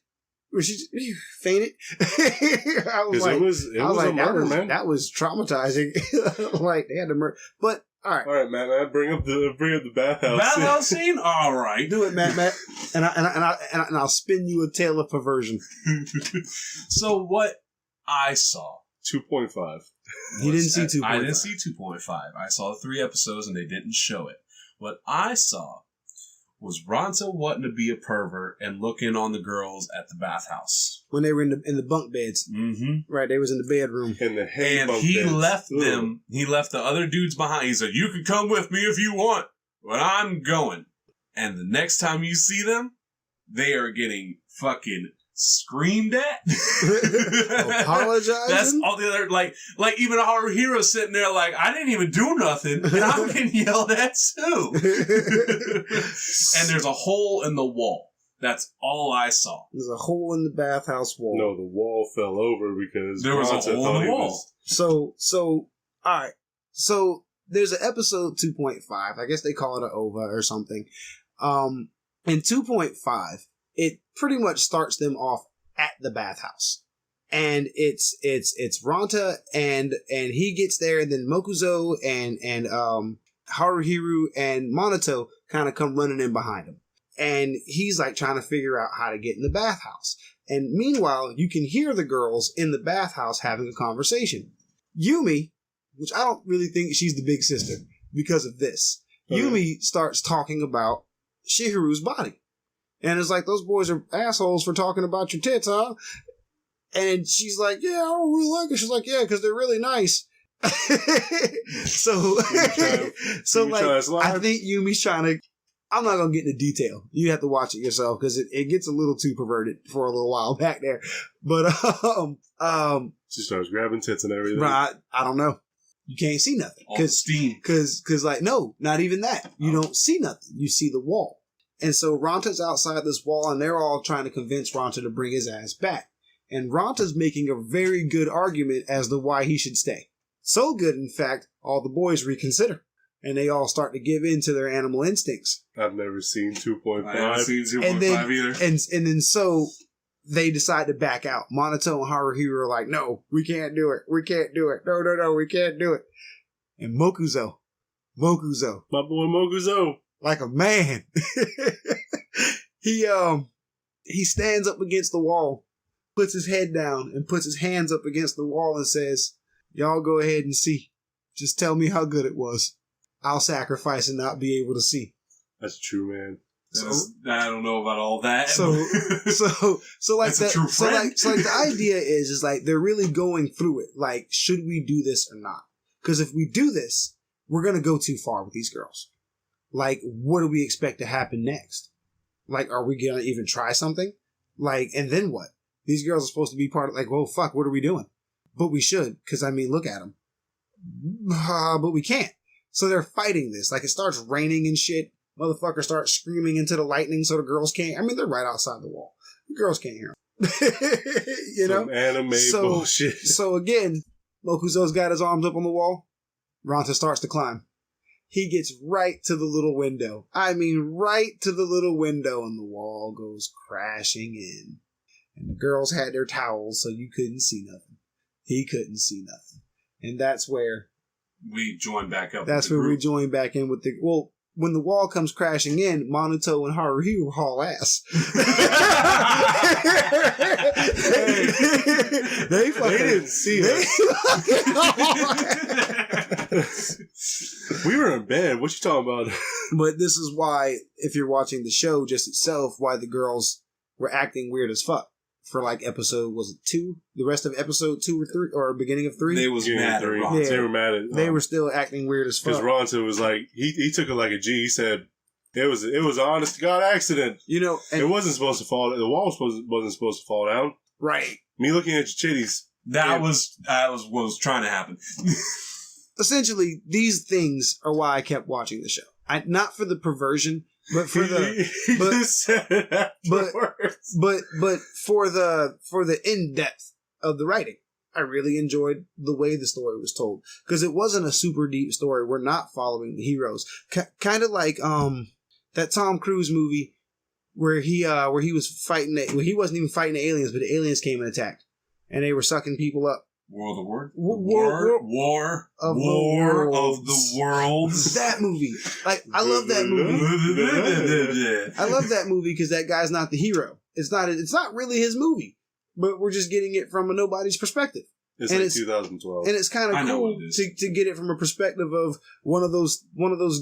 Was she fainted? I was like, that was traumatizing. Like they had to murder. But all right, MattMatt, bring up the bathhouse. Bathhouse scene. All right, do it, MattMatt, and I'll spin you a tale of perversion. So what I saw 2.5. He didn't see 2.5. I didn't see 2.5. I saw 3 episodes and they didn't show it. What I saw was Ronta wanting to be a pervert and looking on the girls at the bathhouse when they were in the bunk beds. Mm-hmm. Right, they was in the bedroom, and he left them. He left the other dudes behind. He said, "You can come with me if you want, but I'm going." And the next time you see them, they are getting fucking screamed at, apologizing. That's all the other like even a Haruhiro sitting there like, I didn't even do nothing, and I'm getting yelled at too. And there's a hole in the wall. That's all I saw. There's a hole in the bathhouse wall. No, the wall fell over because there was a hole in the wall. So all right. So there's an episode 2.5. I guess they call it an OVA or something. In 2.5. It pretty much starts them off at the bathhouse, and it's Ronta and he gets there, and then Mokuzo and Haruhiru and Monato kind of come running in behind him, and he's like trying to figure out how to get in the bathhouse. And meanwhile, you can hear the girls in the bathhouse having a conversation. Yumi, which I don't really think she's the big sister because of this, Yumi starts talking about Shihiru's body. And it's like, those boys are assholes for talking about your tits, huh? And she's like, yeah, I don't really like it. She's like, yeah, because they're really nice. So I think Yumi's trying to. I'm not gonna get into detail. You have to watch it yourself because it gets a little too perverted for a little while back there. But she starts grabbing tits and everything. Right, I don't know. You can't see nothing because like no, not even that. You don't see nothing. You see the wall, and so Ronta's outside this wall, and they're all trying to convince Ronta to bring his ass back. And Ronta's making a very good argument as to why he should stay. So good, in fact, all the boys reconsider. And they all start to give in to their animal instincts. I've never seen 2.5. I haven't seen 2.5 either. And then so they decide to back out. Monoto and Haruhiro are like, no, we can't do it. We can't do it. No, we can't do it. And Mokuzo. My boy Mokuzo. Like a man. He stands up against the wall, puts his head down, and puts his hands up against the wall and says, y'all go ahead and see. Just tell me how good it was. I'll sacrifice and not be able to see. That's true, man. I don't know about all that. So like that. So like the idea is like they're really going through it. Like, should we do this or not? Because if we do this, we're gonna go too far with these girls. Like, what do we expect to happen next? Like, are we gonna even try something? Like, and then what? These girls are supposed to be part of, like, well, fuck, what are we doing? But we should, because, I mean, look at them. But we can't. So they're fighting this. Like, it starts raining and shit. Motherfuckers start screaming into the lightning so the girls can't. I mean, they're right outside the wall. The girls can't hear them. You know? Some anime bullshit. So again, Mokuzo's got his arms up on the wall. Ronta starts to climb. He gets right to the little window. I mean, right to the little window, and the wall goes crashing in. And the girls had their towels, so you couldn't see nothing. He couldn't see nothing. And that's where we join back up. That's where we join back in with the... Well, when the wall comes crashing in, Monoto and Haruhiro haul ass. They didn't see us. We were in bed. What you talking about? But this is why, if you're watching the show just itself, why the girls were acting weird as fuck. For like episode, was it 2? The rest of episode 2 or 3, or beginning of 3? They was mad at Ronta. Yeah, they were mad at They were still acting weird as fuck. Because Ronta was like, he took it like a G. He said, it was an honest to God accident. You know, it wasn't supposed to fall. The wall wasn't supposed to fall down. Right. Me looking at your chitties. That was what was trying to happen. Essentially, these things are why I kept watching the show. Not for the perversion, but for the but for the in depth of the writing. I really enjoyed the way the story was told because it wasn't a super deep story. We're not following the heroes, kind of like that Tom Cruise movie where he was fighting. Well, he wasn't even fighting the aliens, but the aliens came and attacked, and they were sucking people up. War of the Worlds. That movie. Like, I love that movie. I love that movie because that guy's not the hero. It's not really his movie, but we're just getting it from a nobody's perspective. It's like 2012. And it's kind of cool to get it from a perspective of one of those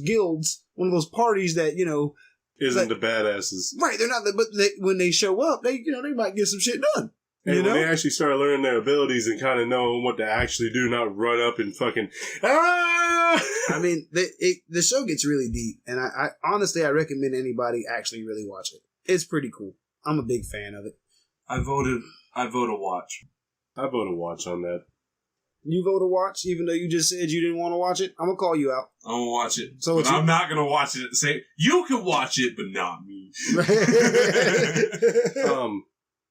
guilds, one of those parties that, you know, isn't the badasses. Right, they're not but when they show up, they might get some shit done. And when they actually start learning their abilities and kind of knowing what to actually do, not run up and fucking... Ah! I mean, the show gets really deep, and I honestly, I recommend anybody actually really watch it. It's pretty cool. I'm a big fan of it. I vote a watch. I vote a watch on that. You vote a watch, even though you just said you didn't want to watch it? I'm going to call you out. I'm going to watch it. But I'm not going to watch it at the same... You can watch it, but not me.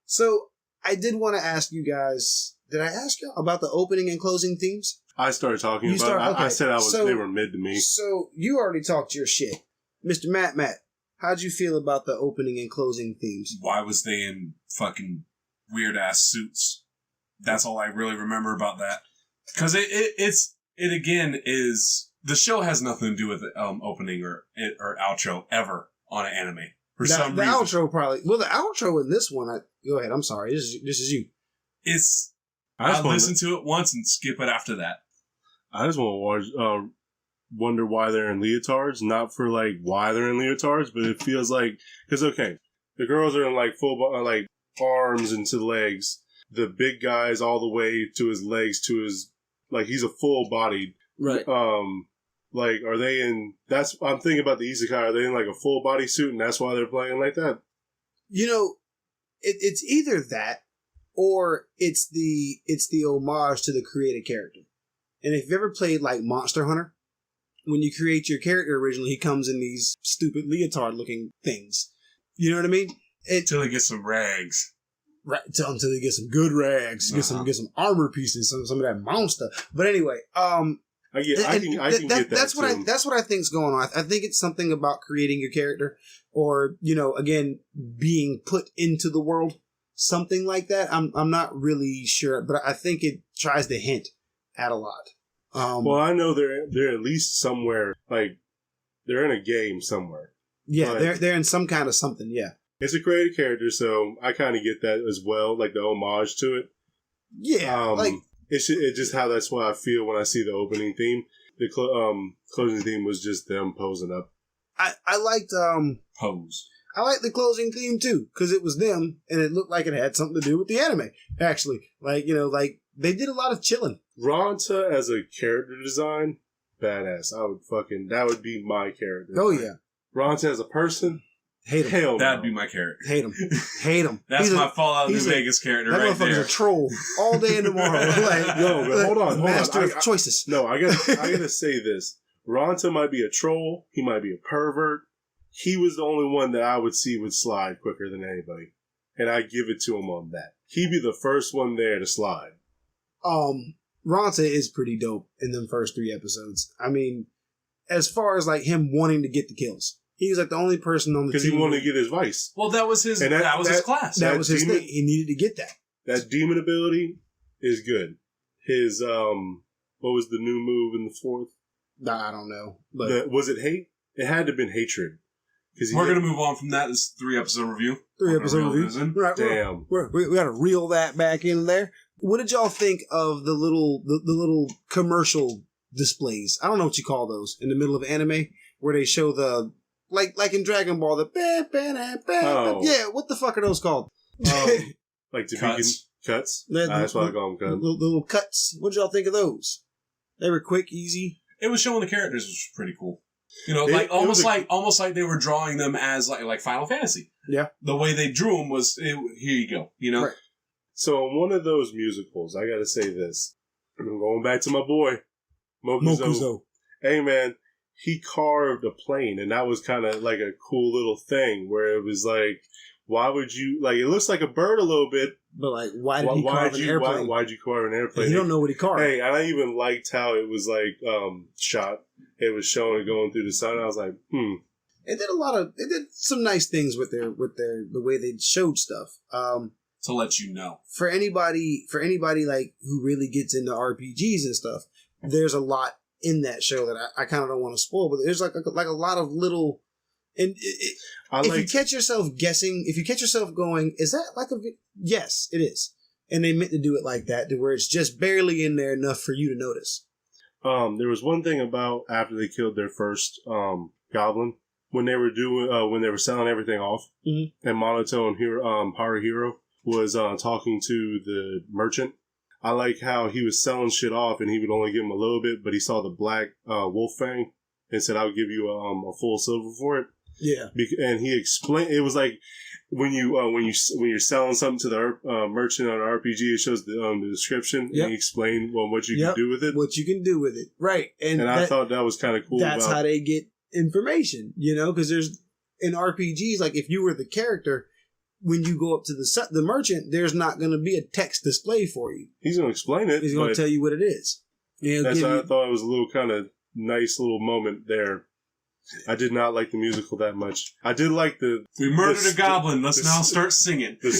So... I did want to ask you guys, did I ask you about the opening and closing themes? I started talking about it. Okay. I said they were mid to me. So you already talked your shit. Mr. MattMatt, how'd you feel about the opening and closing themes? Why was they in fucking weird ass suits? That's all I really remember about that. Because it again is, the show has nothing to do with the opening or outro ever on an anime. For some reason. The outro probably... Well, the outro in this one... Go ahead, I'm sorry. This is you. I'll listen to it once and skip it after that. I just want to wonder why they're in leotards. Not for, like, why they're in leotards, but it feels like... Because, okay, the girls are in, like, full... like, arms and to legs. The big guy's all the way to his legs, to his like he's a full-bodied. Right. Like, are they in... I'm thinking about the isekai. Are they in, like, a full-body suit, and that's why they're playing like that? You know, it's either that, or it's the homage to the created character. And if you've ever played, like, Monster Hunter, when you create your character originally, he comes in these stupid leotard-looking things. You know what I mean? Until he gets some rags. Right, until he gets some good rags, get some armor pieces, some of that monster. But anyway, I can get that. That's what I think's going on. I think it's something about creating your character, or again, being put into the world, something like that. I'm not really sure, but I think it tries to hint at a lot. Well, I know they're at least somewhere, like they're in a game somewhere. Yeah, they're in some kind of something. Yeah. It's a created character, so I kind of get that as well, like the homage to it. Yeah, it's just how that's what I feel when I see the opening theme. The closing theme was just them posing up. I liked pose. I liked the closing theme too because it was them, and it looked like it had something to do with the anime. Actually, like they did a lot of chilling. Ranta as a character design, badass. That would be my character. Oh yeah, Ranta as a person. Hate him. Hell no. That'd be my character. Hate him. That's my Fallout New Vegas character right there. That motherfucker's a troll all day and tomorrow. But hold on. Master of choices. No, I gotta say this. Ranta might be a troll. He might be a pervert. He was the only one that I would see would slide quicker than anybody. And I give it to him on that. He'd be the first one there to slide. Ranta is pretty dope in them first 3 episodes. I mean, as far as like him wanting to get the kills. He was like the only person on the team. Because he wanted to get his vice. Well, that was his class. That was his thing. He needed to get that. That demon ability is good. His, what was the new move in the 4th? Nah, I don't know. But was it hate? It had to have been hatred. We're going to move on from that. This 3-episode review. 3-episode review. Right, damn. We got to reel that back in there. What did y'all think of the little commercial displays? I don't know what you call those in the middle of anime where they show the... Like in Dragon Ball, yeah, what the fuck are those called? Like cuts. That's why I call them cuts. The little cuts. What did y'all think of those? They were quick, easy. It was showing the characters, which was pretty cool. Almost like they were drawing them as like Final Fantasy. Yeah, the way they drew them was here you go. Right. So in one of those musicals, I got to say this. I'm going back to my boy Mokuzo. Hey man. He carved a plane, and that was kind of like a cool little thing where it was like, why would you, like, it looks like a bird a little bit. But, like, why did he carve an airplane? Why'd you carve an airplane? You don't know what he carved. Hey, I even liked how it was, like, shot. It was showing it going through the sun. I was like, It did some nice things with the way they showed stuff. To let you know. For anybody, like, who really gets into RPGs and stuff, there's a lot in that show that I kind of don't want to spoil, but there's like a lot of little, and if you catch yourself guessing, if you catch yourself going, is that like yes, it is, and they meant to do it like that, to where it's just barely in there enough for you to notice. There was one thing about after they killed their first goblin, when they were selling everything off, and Monoto and Haruhiro was talking to the merchant. I like how he was selling shit off and he would only give him a little bit, but he saw the black wolf fang and said, I'll give you a full silver for it. Yeah. And he explained, it was like when you're selling something to the merchant on an RPG, it shows the description, and he explained what you can do with it. What you can do with it. Right. And I thought that was kind of cool. That's how they get information, because there's, in RPGs, like if you were the character, when you go up to the merchant, there's not going to be a text display for you. He's going to explain it. He's going to tell you what it is. That's why I thought it was a little kind of nice little moment there. I did not like the musical that much. I did like the... We murdered a goblin. Let's now start singing. It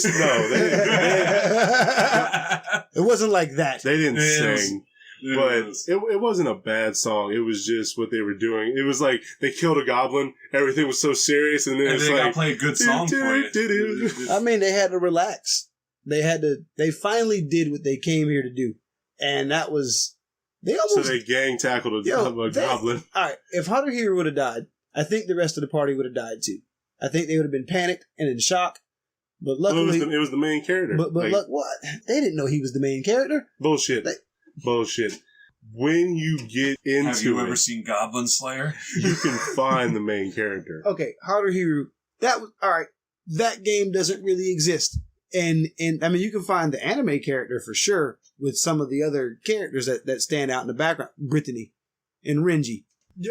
wasn't like that. They didn't sing. But it wasn't a bad song. It was just what they were doing. It was like they killed a goblin. Everything was so serious, and then it's like, play a good song for you. I mean, they had to relax. They finally did what they came here to do, and that was So they gang tackled a goblin. All right, if Haruhiro would have died, I think the rest of the party would have died too. I think they would have been panicked and in shock. But luckily, it was the main character. But what? They didn't know he was the main character. Bullshit. Bullshit. when you get into Have you ever seen Goblin Slayer? you can find the main character. Okay, Haruhiru. That was all right. That game doesn't really exist, and I mean you can find the anime character for sure with some of the other characters that stand out in the background. Brittany and Renji.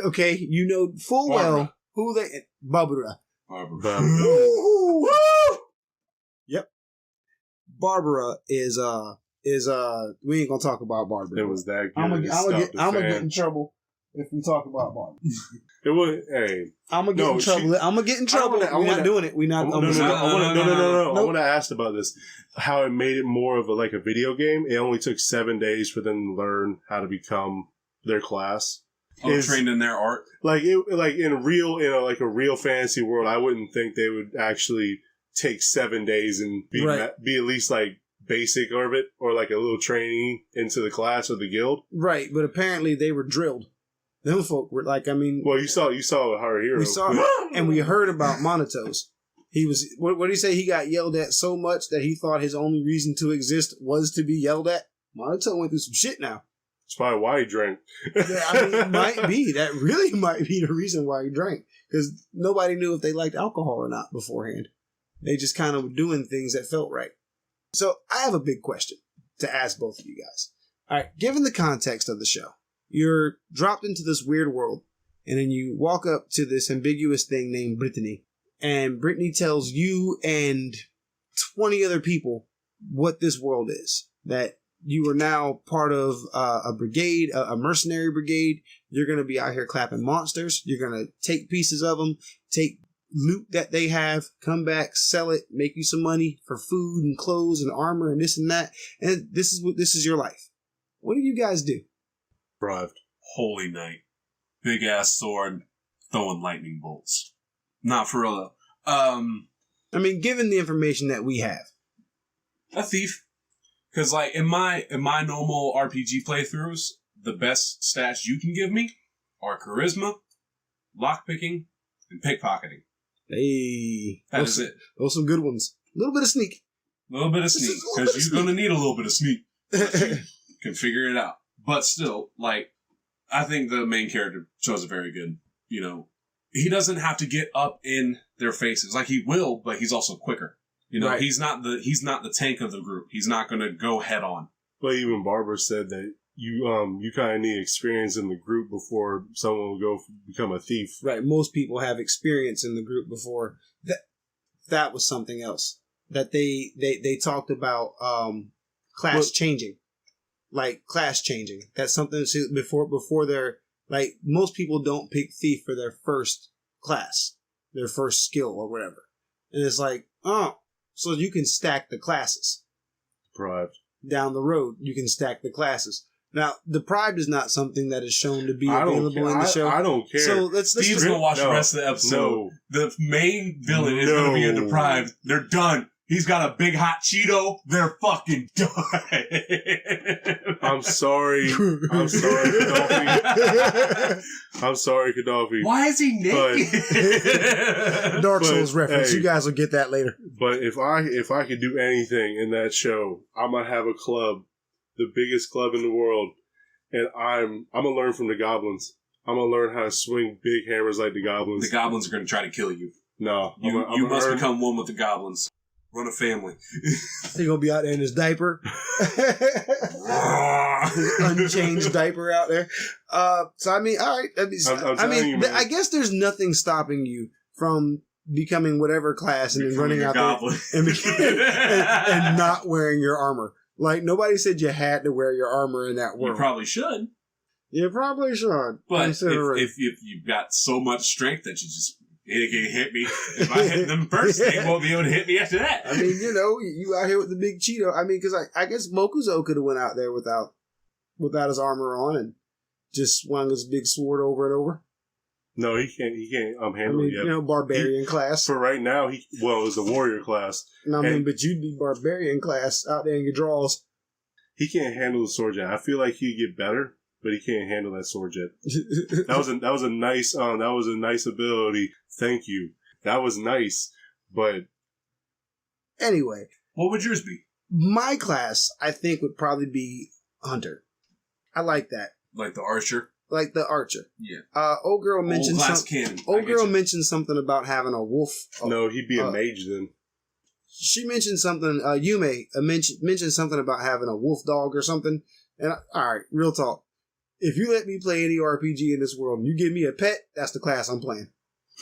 Okay, you know full well who they. Barbara. Woo! Yep. Barbara is we ain't gonna talk about Barbara. It was that good. I'm gonna get in trouble if we talk about Barbara. It was. Hey, I'm gonna get in trouble. I'm gonna get in trouble. We're not doing it. We're not. No. I want to ask about this. How it made it more of a video game. It only took 7 days for them to learn how to become their class. Trained in their art. In a real fantasy world, I wouldn't think they would actually take 7 days and be at least basic of it, or a little training into the class or the guild. Right, but apparently they were drilled. Them folk were well, you saw Haruhiru. We saw, and we heard about Monotos. He was, what did he say? He got yelled at so much that he thought his only reason to exist was to be yelled at. Monoto went through some shit now. That's probably why he drank. Yeah, I mean, it might be. That really might be the reason why he drank. Because nobody knew if they liked alcohol or not beforehand. They just kind of were doing things that felt right. So I have a big question to ask both of you guys. All right, given the context of the show, you're dropped into this weird world, and then you walk up to this ambiguous thing named Brittany, and Brittany tells you and 20 other people what this world is. That you are now part of a brigade, a mercenary brigade. You're going to be out here clapping monsters. You're going to take pieces of them, take loot that they have, come back, sell it, make you some money for food and clothes and armor and this and that. And this is your life. What do you guys do? Thrived. Holy Knight. Big ass sword, throwing lightning bolts. Not for real though. I mean, given the information that we have. A thief. Because in my normal RPG playthroughs, the best stats you can give me are charisma, lockpicking, and pickpocketing. Hey. That is it. Those are some good ones. A little bit of sneak. A little bit of sneak. Because you're going to need a little bit of sneak. You can figure it out. But still, I think the main character shows it very good. You know, he doesn't have to get up in their faces. He will, but he's also quicker. You know, right. He's not the tank of the group. He's not going to go head on. But even Barbara said that you kind of need experience in the group before someone will go become a thief. Right. Most people have experience in the group before. That was something else that they talked about. Class changing. Class changing. That's something before they're most people don't pick thief for their first class, their first skill or whatever. And it's so you can stack the classes. Deprived. Down the road, you can stack the classes. Now, deprived is not something that is shown to be available in the show. I don't care. So let's Steve's going to watch the rest of the episode. No. The main villain is going to be a deprived. They're done. He's got a big hot Cheeto. They're fucking done. I'm sorry. Kadawfi. Why is he naked? Dark Souls reference. You guys will get that later. But if I could do anything in that show, I'm gonna have a club, the biggest club in the world, and I'm gonna learn from the goblins. I'm gonna learn how to swing big hammers like the goblins. The goblins are gonna try to kill you. No, you must become one with the goblins. Run a family. He's gonna be out there in his diaper, unchanged diaper out there. So I mean, all right. I guess there's nothing stopping you from becoming whatever class and then running out there and not wearing your armor. Nobody said you had to wear your armor in that world. You probably should. You probably should. But if you've got so much strength that you just. It can hit me. If I hit them first, they won't be able to hit me after that. I mean, you out here with the big Cheeto. I mean, because I guess Mokuzo could have went out there without his armor on and just swung his big sword over and over. No, he can't handle it yet. Barbarian class. For right now, it was the warrior class. No, but you'd be barbarian class out there in your draws. He can't handle the sword yet. I feel like he'd get better, but he can't handle that sword yet. That was a nice ability. Thank you. That was nice, but anyway, what would yours be? My class, I think, would probably be Hunter. I like that. Like the archer? Like the archer. Yeah. Old girl mentioned cannon. Old girl mentioned something about having a wolf. No, he'd be a mage then. She mentioned something. Yume mentioned something about having a wolf dog or something. And all right, real talk. If you let me play any RPG in this world and you give me a pet, that's the class I'm playing.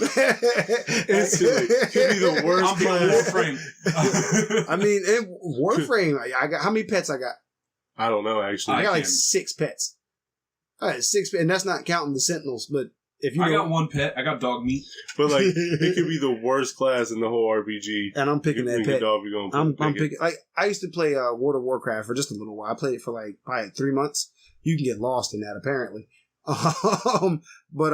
Instantly. He'd be the worst class. Warframe. I mean, in Warframe, I got how many pets I got? I don't know, actually. I got like 6 pets. I had 6 pets, and that's not counting the Sentinels, but if you I got 1 pet. I got dog meat. But like, it could be the worst class in the whole RPG. And I'm picking that pet. I'm picking. Like, I used to play World of Warcraft for just a little while. I played it for like probably 3 months. You can get lost in that apparently. But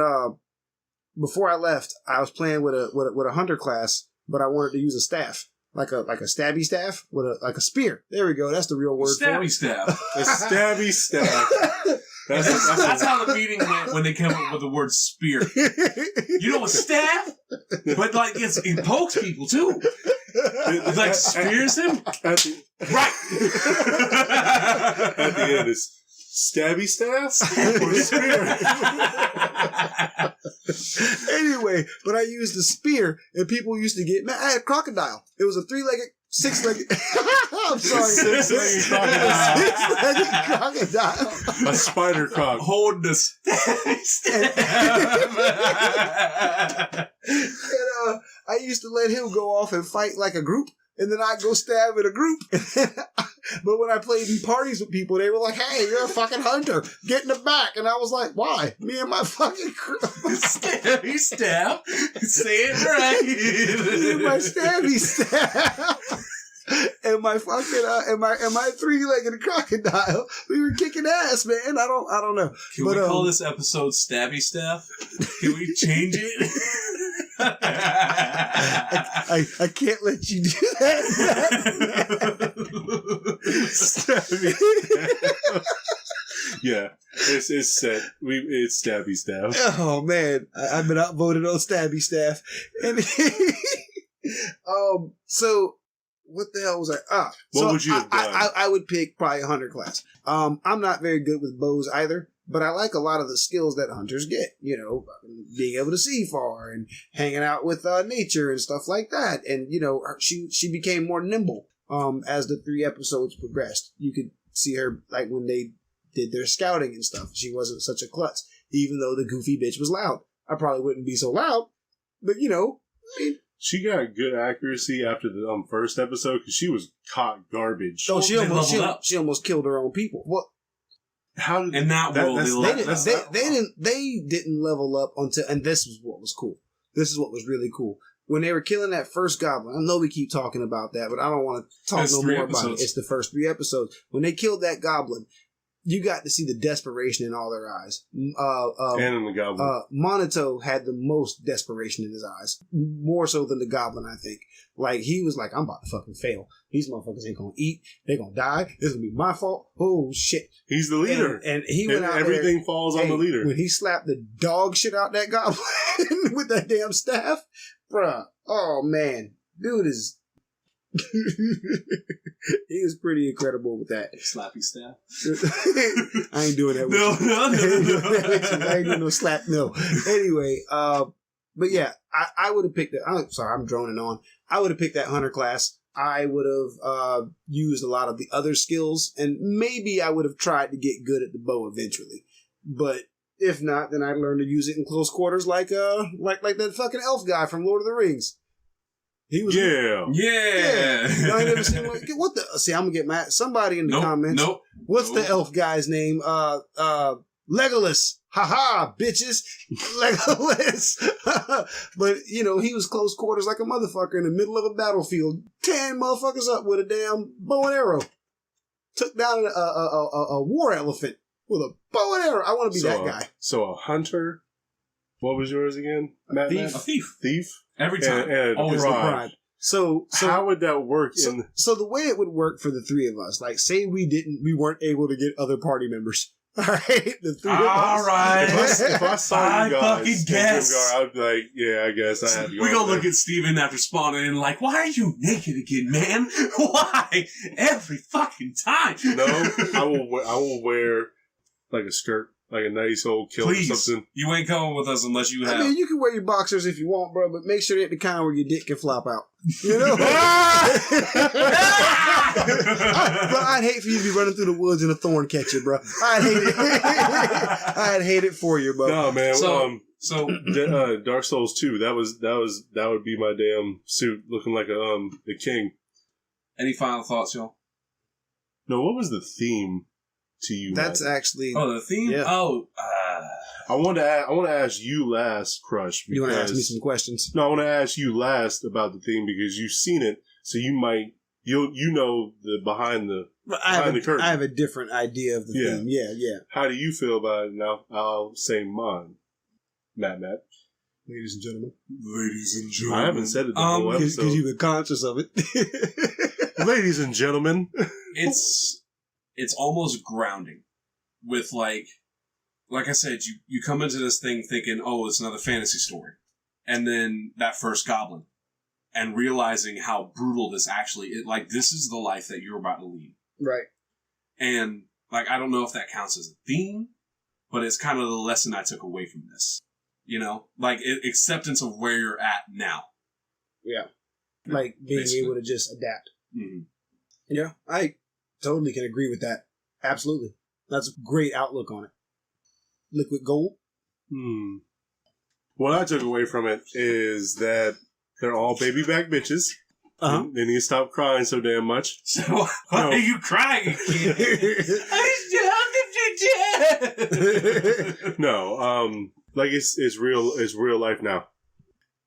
before I left, I was playing with a hunter class, but I wanted to use a staff, like a stabby staff with a spear. There we go. That's the real word. Stabby staff. A stabby staff. That's how the meeting went when they came up with the word spear. You know, a staff, but like it pokes people too. It like spears them. Right. At the end, it's stabby staff or spear. Anyway, but I used the spear, and people used to get mad. I had a crocodile. It was a 3-legged, 6-legged. I'm sorry, 6-legged crocodile. 6-legged crocodile. A spider croc. Holding the staff. And I used to let him go off and fight like a group. And then I'd go stab in a group. But when I played in parties with people, they were like, hey, you're a fucking hunter. Get in the back. And I was like, why? Me and my fucking stabby staff. Say it right. Me and my stabby staff. And my fucking and my 3-legged crocodile. We were kicking ass, man. I don't know. Can we call this episode Stabby Staff? Can we change it? I can't let you do that. Stabby staff. Yeah, it's set. It's stabby staff. Oh man, I've been outvoted on stabby staff. And so what the hell was I? What would you have done? I would pick probably a hunter class. I'm not very good with bows either. But I like a lot of the skills that hunters get, you know, being able to see far and hanging out with nature and stuff like that. And, you know, she became more nimble as the 3 episodes progressed. You could see her, like, when they did their scouting and stuff. She wasn't such a klutz, even though the goofy bitch was loud. I probably wouldn't be so loud, but, you know. I mean, she got good accuracy after the first episode because she was caught garbage. Oh, she almost killed her own people. What? How did in that world they didn't level up until, and this was what was cool. This is what was really cool. When they were killing that first goblin, I know we keep talking about that, but I don't want to talk no more about it. It's the first 3 episodes. When they killed that goblin, you got to see the desperation in all their eyes. And in the goblin. Monito had the most desperation in his eyes. More so than the goblin, I think. Like, he was like, I'm about to fucking fail. These motherfuckers ain't gonna eat. They're gonna die. This is gonna be my fault. Oh, shit. He's the leader. And he went out everything there, falls on the leader. When he slapped the dog shit out that goblin with that damn staff, bruh. Oh, man. Dude is... he was pretty incredible with that. Slappy staff. I ain't doing that with you. No. I ain't doing no slap. No. Anyway, but yeah, I would have picked it. I'm sorry, I'm droning on. I would have picked that hunter class. I would have used a lot of the other skills, and maybe I would have tried to get good at the bow eventually. But if not, then I'd learn to use it in close quarters, like that fucking elf guy from Lord of the Rings. He was yeah. I ain't never seen one. What the? See, I'm gonna get mad. Somebody in the comments. What's the elf guy's name? Legolas. Ha, bitches. Legolas. But, you know, he was close quarters like a motherfucker in the middle of a battlefield. 10 motherfuckers up with a damn bow and arrow. Took down a war elephant with a bow and arrow. I want to be that guy. So a hunter. What was yours again? A thief. Thief? Every time. And always pride. So how would that work? So the way it would work for the 3 of us, like, say we weren't able to get other party members. All right, the 3 of us. All right. If I saw you guys fucking guess. Grimgar, I'd be like, yeah, I guess I have to go. We gonna look at Steven after spawning in like, why are you naked again, man? Why? Every fucking time. No, I will wear like a skirt. Like a nice old kilt or something. You ain't coming with us unless you have. I mean, you can wear your boxers if you want, bro, but make sure they're at the kind where your dick can flop out. You know? Bro, I'd hate for you to be running through the woods and a thorn catch you, bro. I'd hate it. I'd hate it for you, bro. No, man. So Dark Souls 2, that would be my damn suit, looking like the king. Any final thoughts, y'all? No, what was the theme to you? That's Matt? actually... Oh, the theme? Yeah. Oh, I want to ask you last, Crush. You want to ask me some questions? No, I want to ask you last about the theme because you've seen it, so you know the behind the curtain. I have a different idea of the theme. Yeah. How do you feel about it? Now I'll say mine. MattMatt. Ladies and gentlemen. I haven't said it the whole episode. Because you've been conscious of it. Ladies and gentlemen. It's almost grounding with like I said, you come into this thing thinking, oh, it's another fantasy story. And then that first goblin and realizing how brutal this actually is. Like, this is the life that you're about to lead. Right. And like, I don't know if that counts as a theme, but it's kind of the lesson I took away from this. You know, like acceptance of where you're at now. Yeah. Like being able to just adapt. Mm-hmm. Yeah, I totally can agree with that. Absolutely. That's a great outlook on it. Liquid gold? What I took away from it is that they're all baby back bitches. Uh-huh. They need to stop crying so damn much. So why are you crying, kid? How did you No, like it's real life now.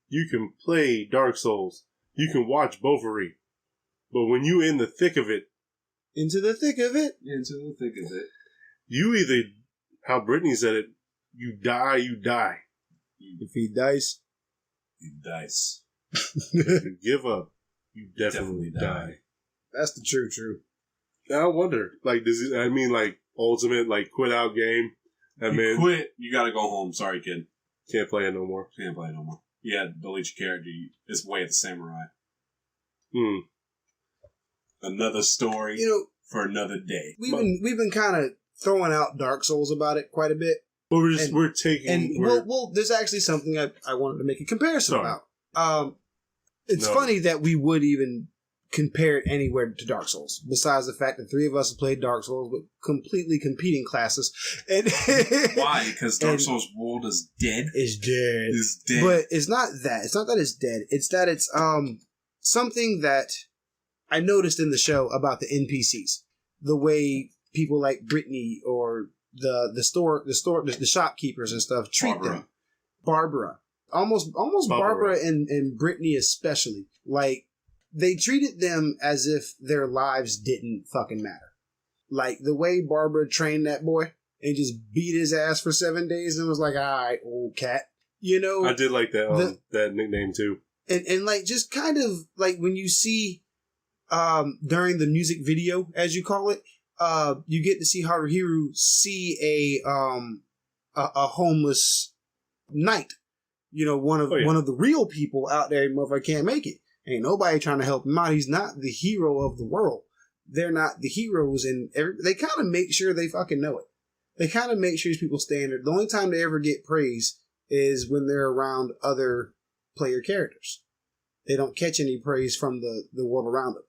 You can play Dark Souls. You can watch Bovary. But when you in the thick of it, into the thick of it, you either, how Brittany said it, you die. If he dies, you dice. If you give up, you definitely die. That's the true. I wonder, like, like ultimate, like, quit out game? Quit, you gotta go home. Sorry, kid. Can't play it no more. Yeah, delete your character. It's way of the samurai. Another story, for another day. We've been kind of throwing out Dark Souls about it quite a bit. But we're taking... there's actually something I wanted to make a comparison about. It's funny that we would even compare it anywhere to Dark Souls, besides the fact that three of us have played Dark Souls with completely competing classes. And why? Because Dark Souls world is dead? It's dead. It's dead. But it's not that. It's not that it's dead. It's that it's something that I noticed in the show about the NPCs. The way people like Brittany or the shopkeepers and stuff treat them. Barbara. Almost Barbara and Brittany especially. Like, they treated them as if their lives didn't fucking matter. Like, the way Barbara trained that boy and just beat his ass for 7 days and was like, all right, old cat. You know? I did like that that nickname too. And like, just kind of like when you see during the music video, as you call it, you get to see Haruhiru see a homeless knight. You know, one of the real people out there, motherfucker can't make it. Ain't nobody trying to help him out. He's not the hero of the world. They're not the heroes, and they kind of make sure they fucking know it. They kind of make sure these people standard. The only time they ever get praise is when they're around other player characters. They don't catch any praise from the world around them.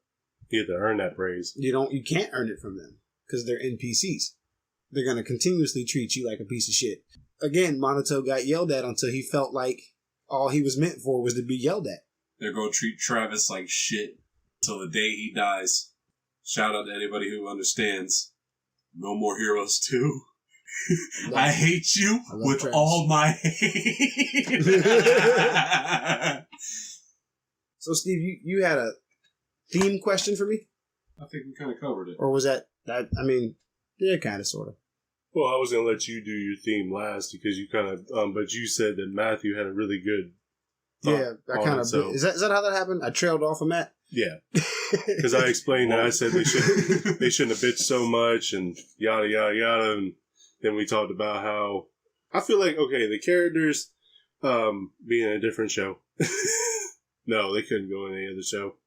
You have to earn that praise. You can't earn it from them because they're NPCs. They're going to continuously treat you like a piece of shit. Again, Monato got yelled at until he felt like all he was meant for was to be yelled at. They're going to treat Travis like shit until the day he dies. Shout out to anybody who understands. No more Heroes 2. I hate you with Travis. All my hate. So, Steve, you had a theme question for me? I think we kind of covered it. Or was that I mean, yeah, kind of, sort of. Well, I was going to let you do your theme last because you kind of, but you said that Matthew had a really good yeah, I kind of. So. Is that how that happened? I trailed off of Matt? Yeah. Because I explained that. I said they shouldn't have bitched so much and yada, yada, yada. And then we talked about how I feel like, okay, the characters being in a different show. No, they couldn't go in any other show.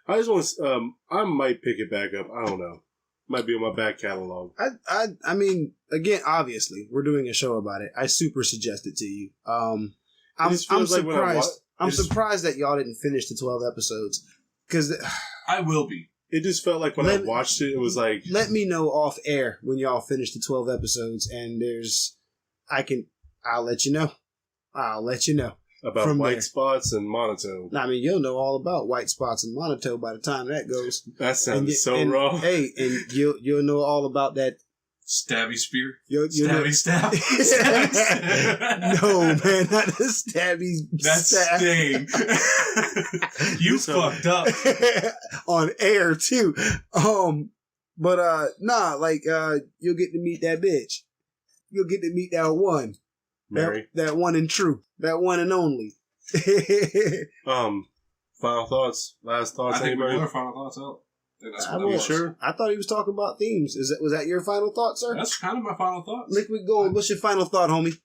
I just want to, I might pick it back up. I don't know. Might be on my back catalog. I mean, again, obviously, we're doing a show about it. I super suggest it to you. I'm surprised. I'm surprised that y'all didn't finish the 12 episodes. Because I will be. It just felt like when I watched it, it was like... Let me know off air when y'all finish the 12 episodes, and I'll let you know. I'll let you know. About from white there. Spots and monotone. I mean, you'll know all about white spots and monotone by the time that goes. That sounds wrong. Hey, and you'll know all about that... Stabby spear? Stabby stab? No, man, not the stabby That's stab. Sting. You fucked up. On air, too. But you'll get to meet that bitch. You'll get to meet that one. Mary. That one and true. That one and only. Final thoughts? Last thoughts? I think anybody? we're final thoughts out. Sure. I thought he was talking about themes. Was that your final thought, sir? That's kind of my final thoughts. Liquid Gold, what's your final thought, homie?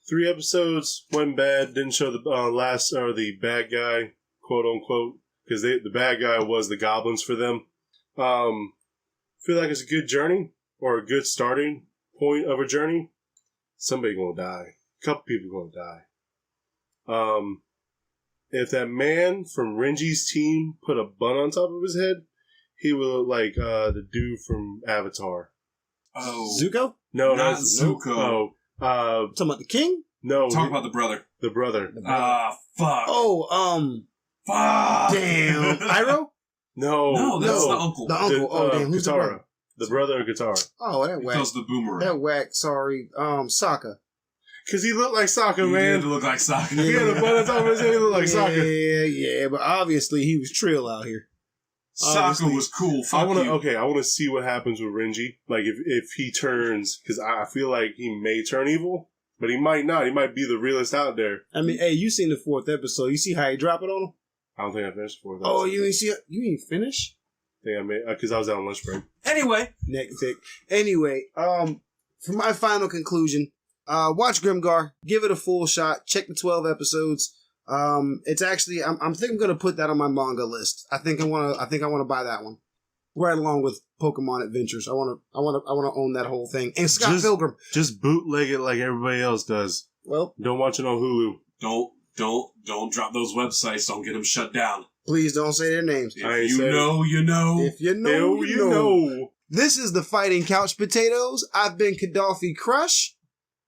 3 episodes went bad. Didn't show the the bad guy, quote unquote, because the bad guy was the goblins for them. Feel like it's a good journey or a good starting point of a journey. Somebody gonna die. A couple people gonna die. If that man from Renji's team put a bun on top of his head, he would look like the dude from Avatar. Oh. Zuko? No, not Zuko. No. Talking about the king? No. Talking about the brother. The brother. Fuck. Oh, fuck. Damn. Iroh? No, that's the uncle. The uncle. Damn. Who's Katara. the brother? The brother of Katara. Oh, that He whack. throws the boomerang. That whack, sorry. Sokka. Because he looked like Sokka, He man. did look like Sokka. He had a bun on top of his head. He looked like Sokka. Yeah, but obviously he was Trill out here. Sokka was cool. Fuck you. I want to see what happens with Renji. Like, if he turns, because I feel like he may turn evil, but he might not. He might be the realest out there. I mean, hey, you seen the 4th episode. You see how he drop it on him? I don't think I finished the 4th episode. Oh, you ain't finish? I think I made, because I was out on lunch break. Anyway. Neck tick. Anyway, for my final conclusion, watch Grimgar. Give it a full shot. Check the 12 episodes. It's actually, I'm thinking I'm gonna put that on my manga list. I think I wanna buy that one. Right along with Pokemon Adventures. I wanna own that whole thing. And Scott Pilgrim. Just bootleg it like everybody else does. Well, don't watch it on Hulu. Don't drop those websites. Don't get them shut down. Please don't say their names. If you know, you know. If you know, you know. This is the Fighting Couch Potatoes. I've been Kadawfi Crush.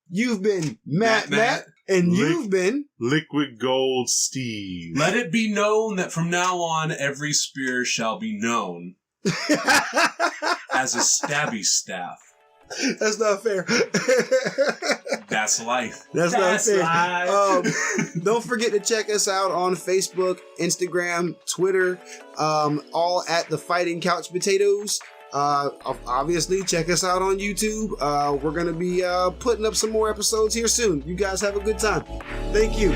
You've been MattMatt. And you've been Liquid Gold Steve. Let it be known that from now on, every spear shall be known as a stabby staff. That's not fair. That's life. That's not fair. Life. Don't forget to check us out on Facebook, Instagram, Twitter, all at The Fighting Couch Potatoes. Obviously, check us out on YouTube. We're going to be putting up some more episodes here soon. You guys have a good time. Thank you.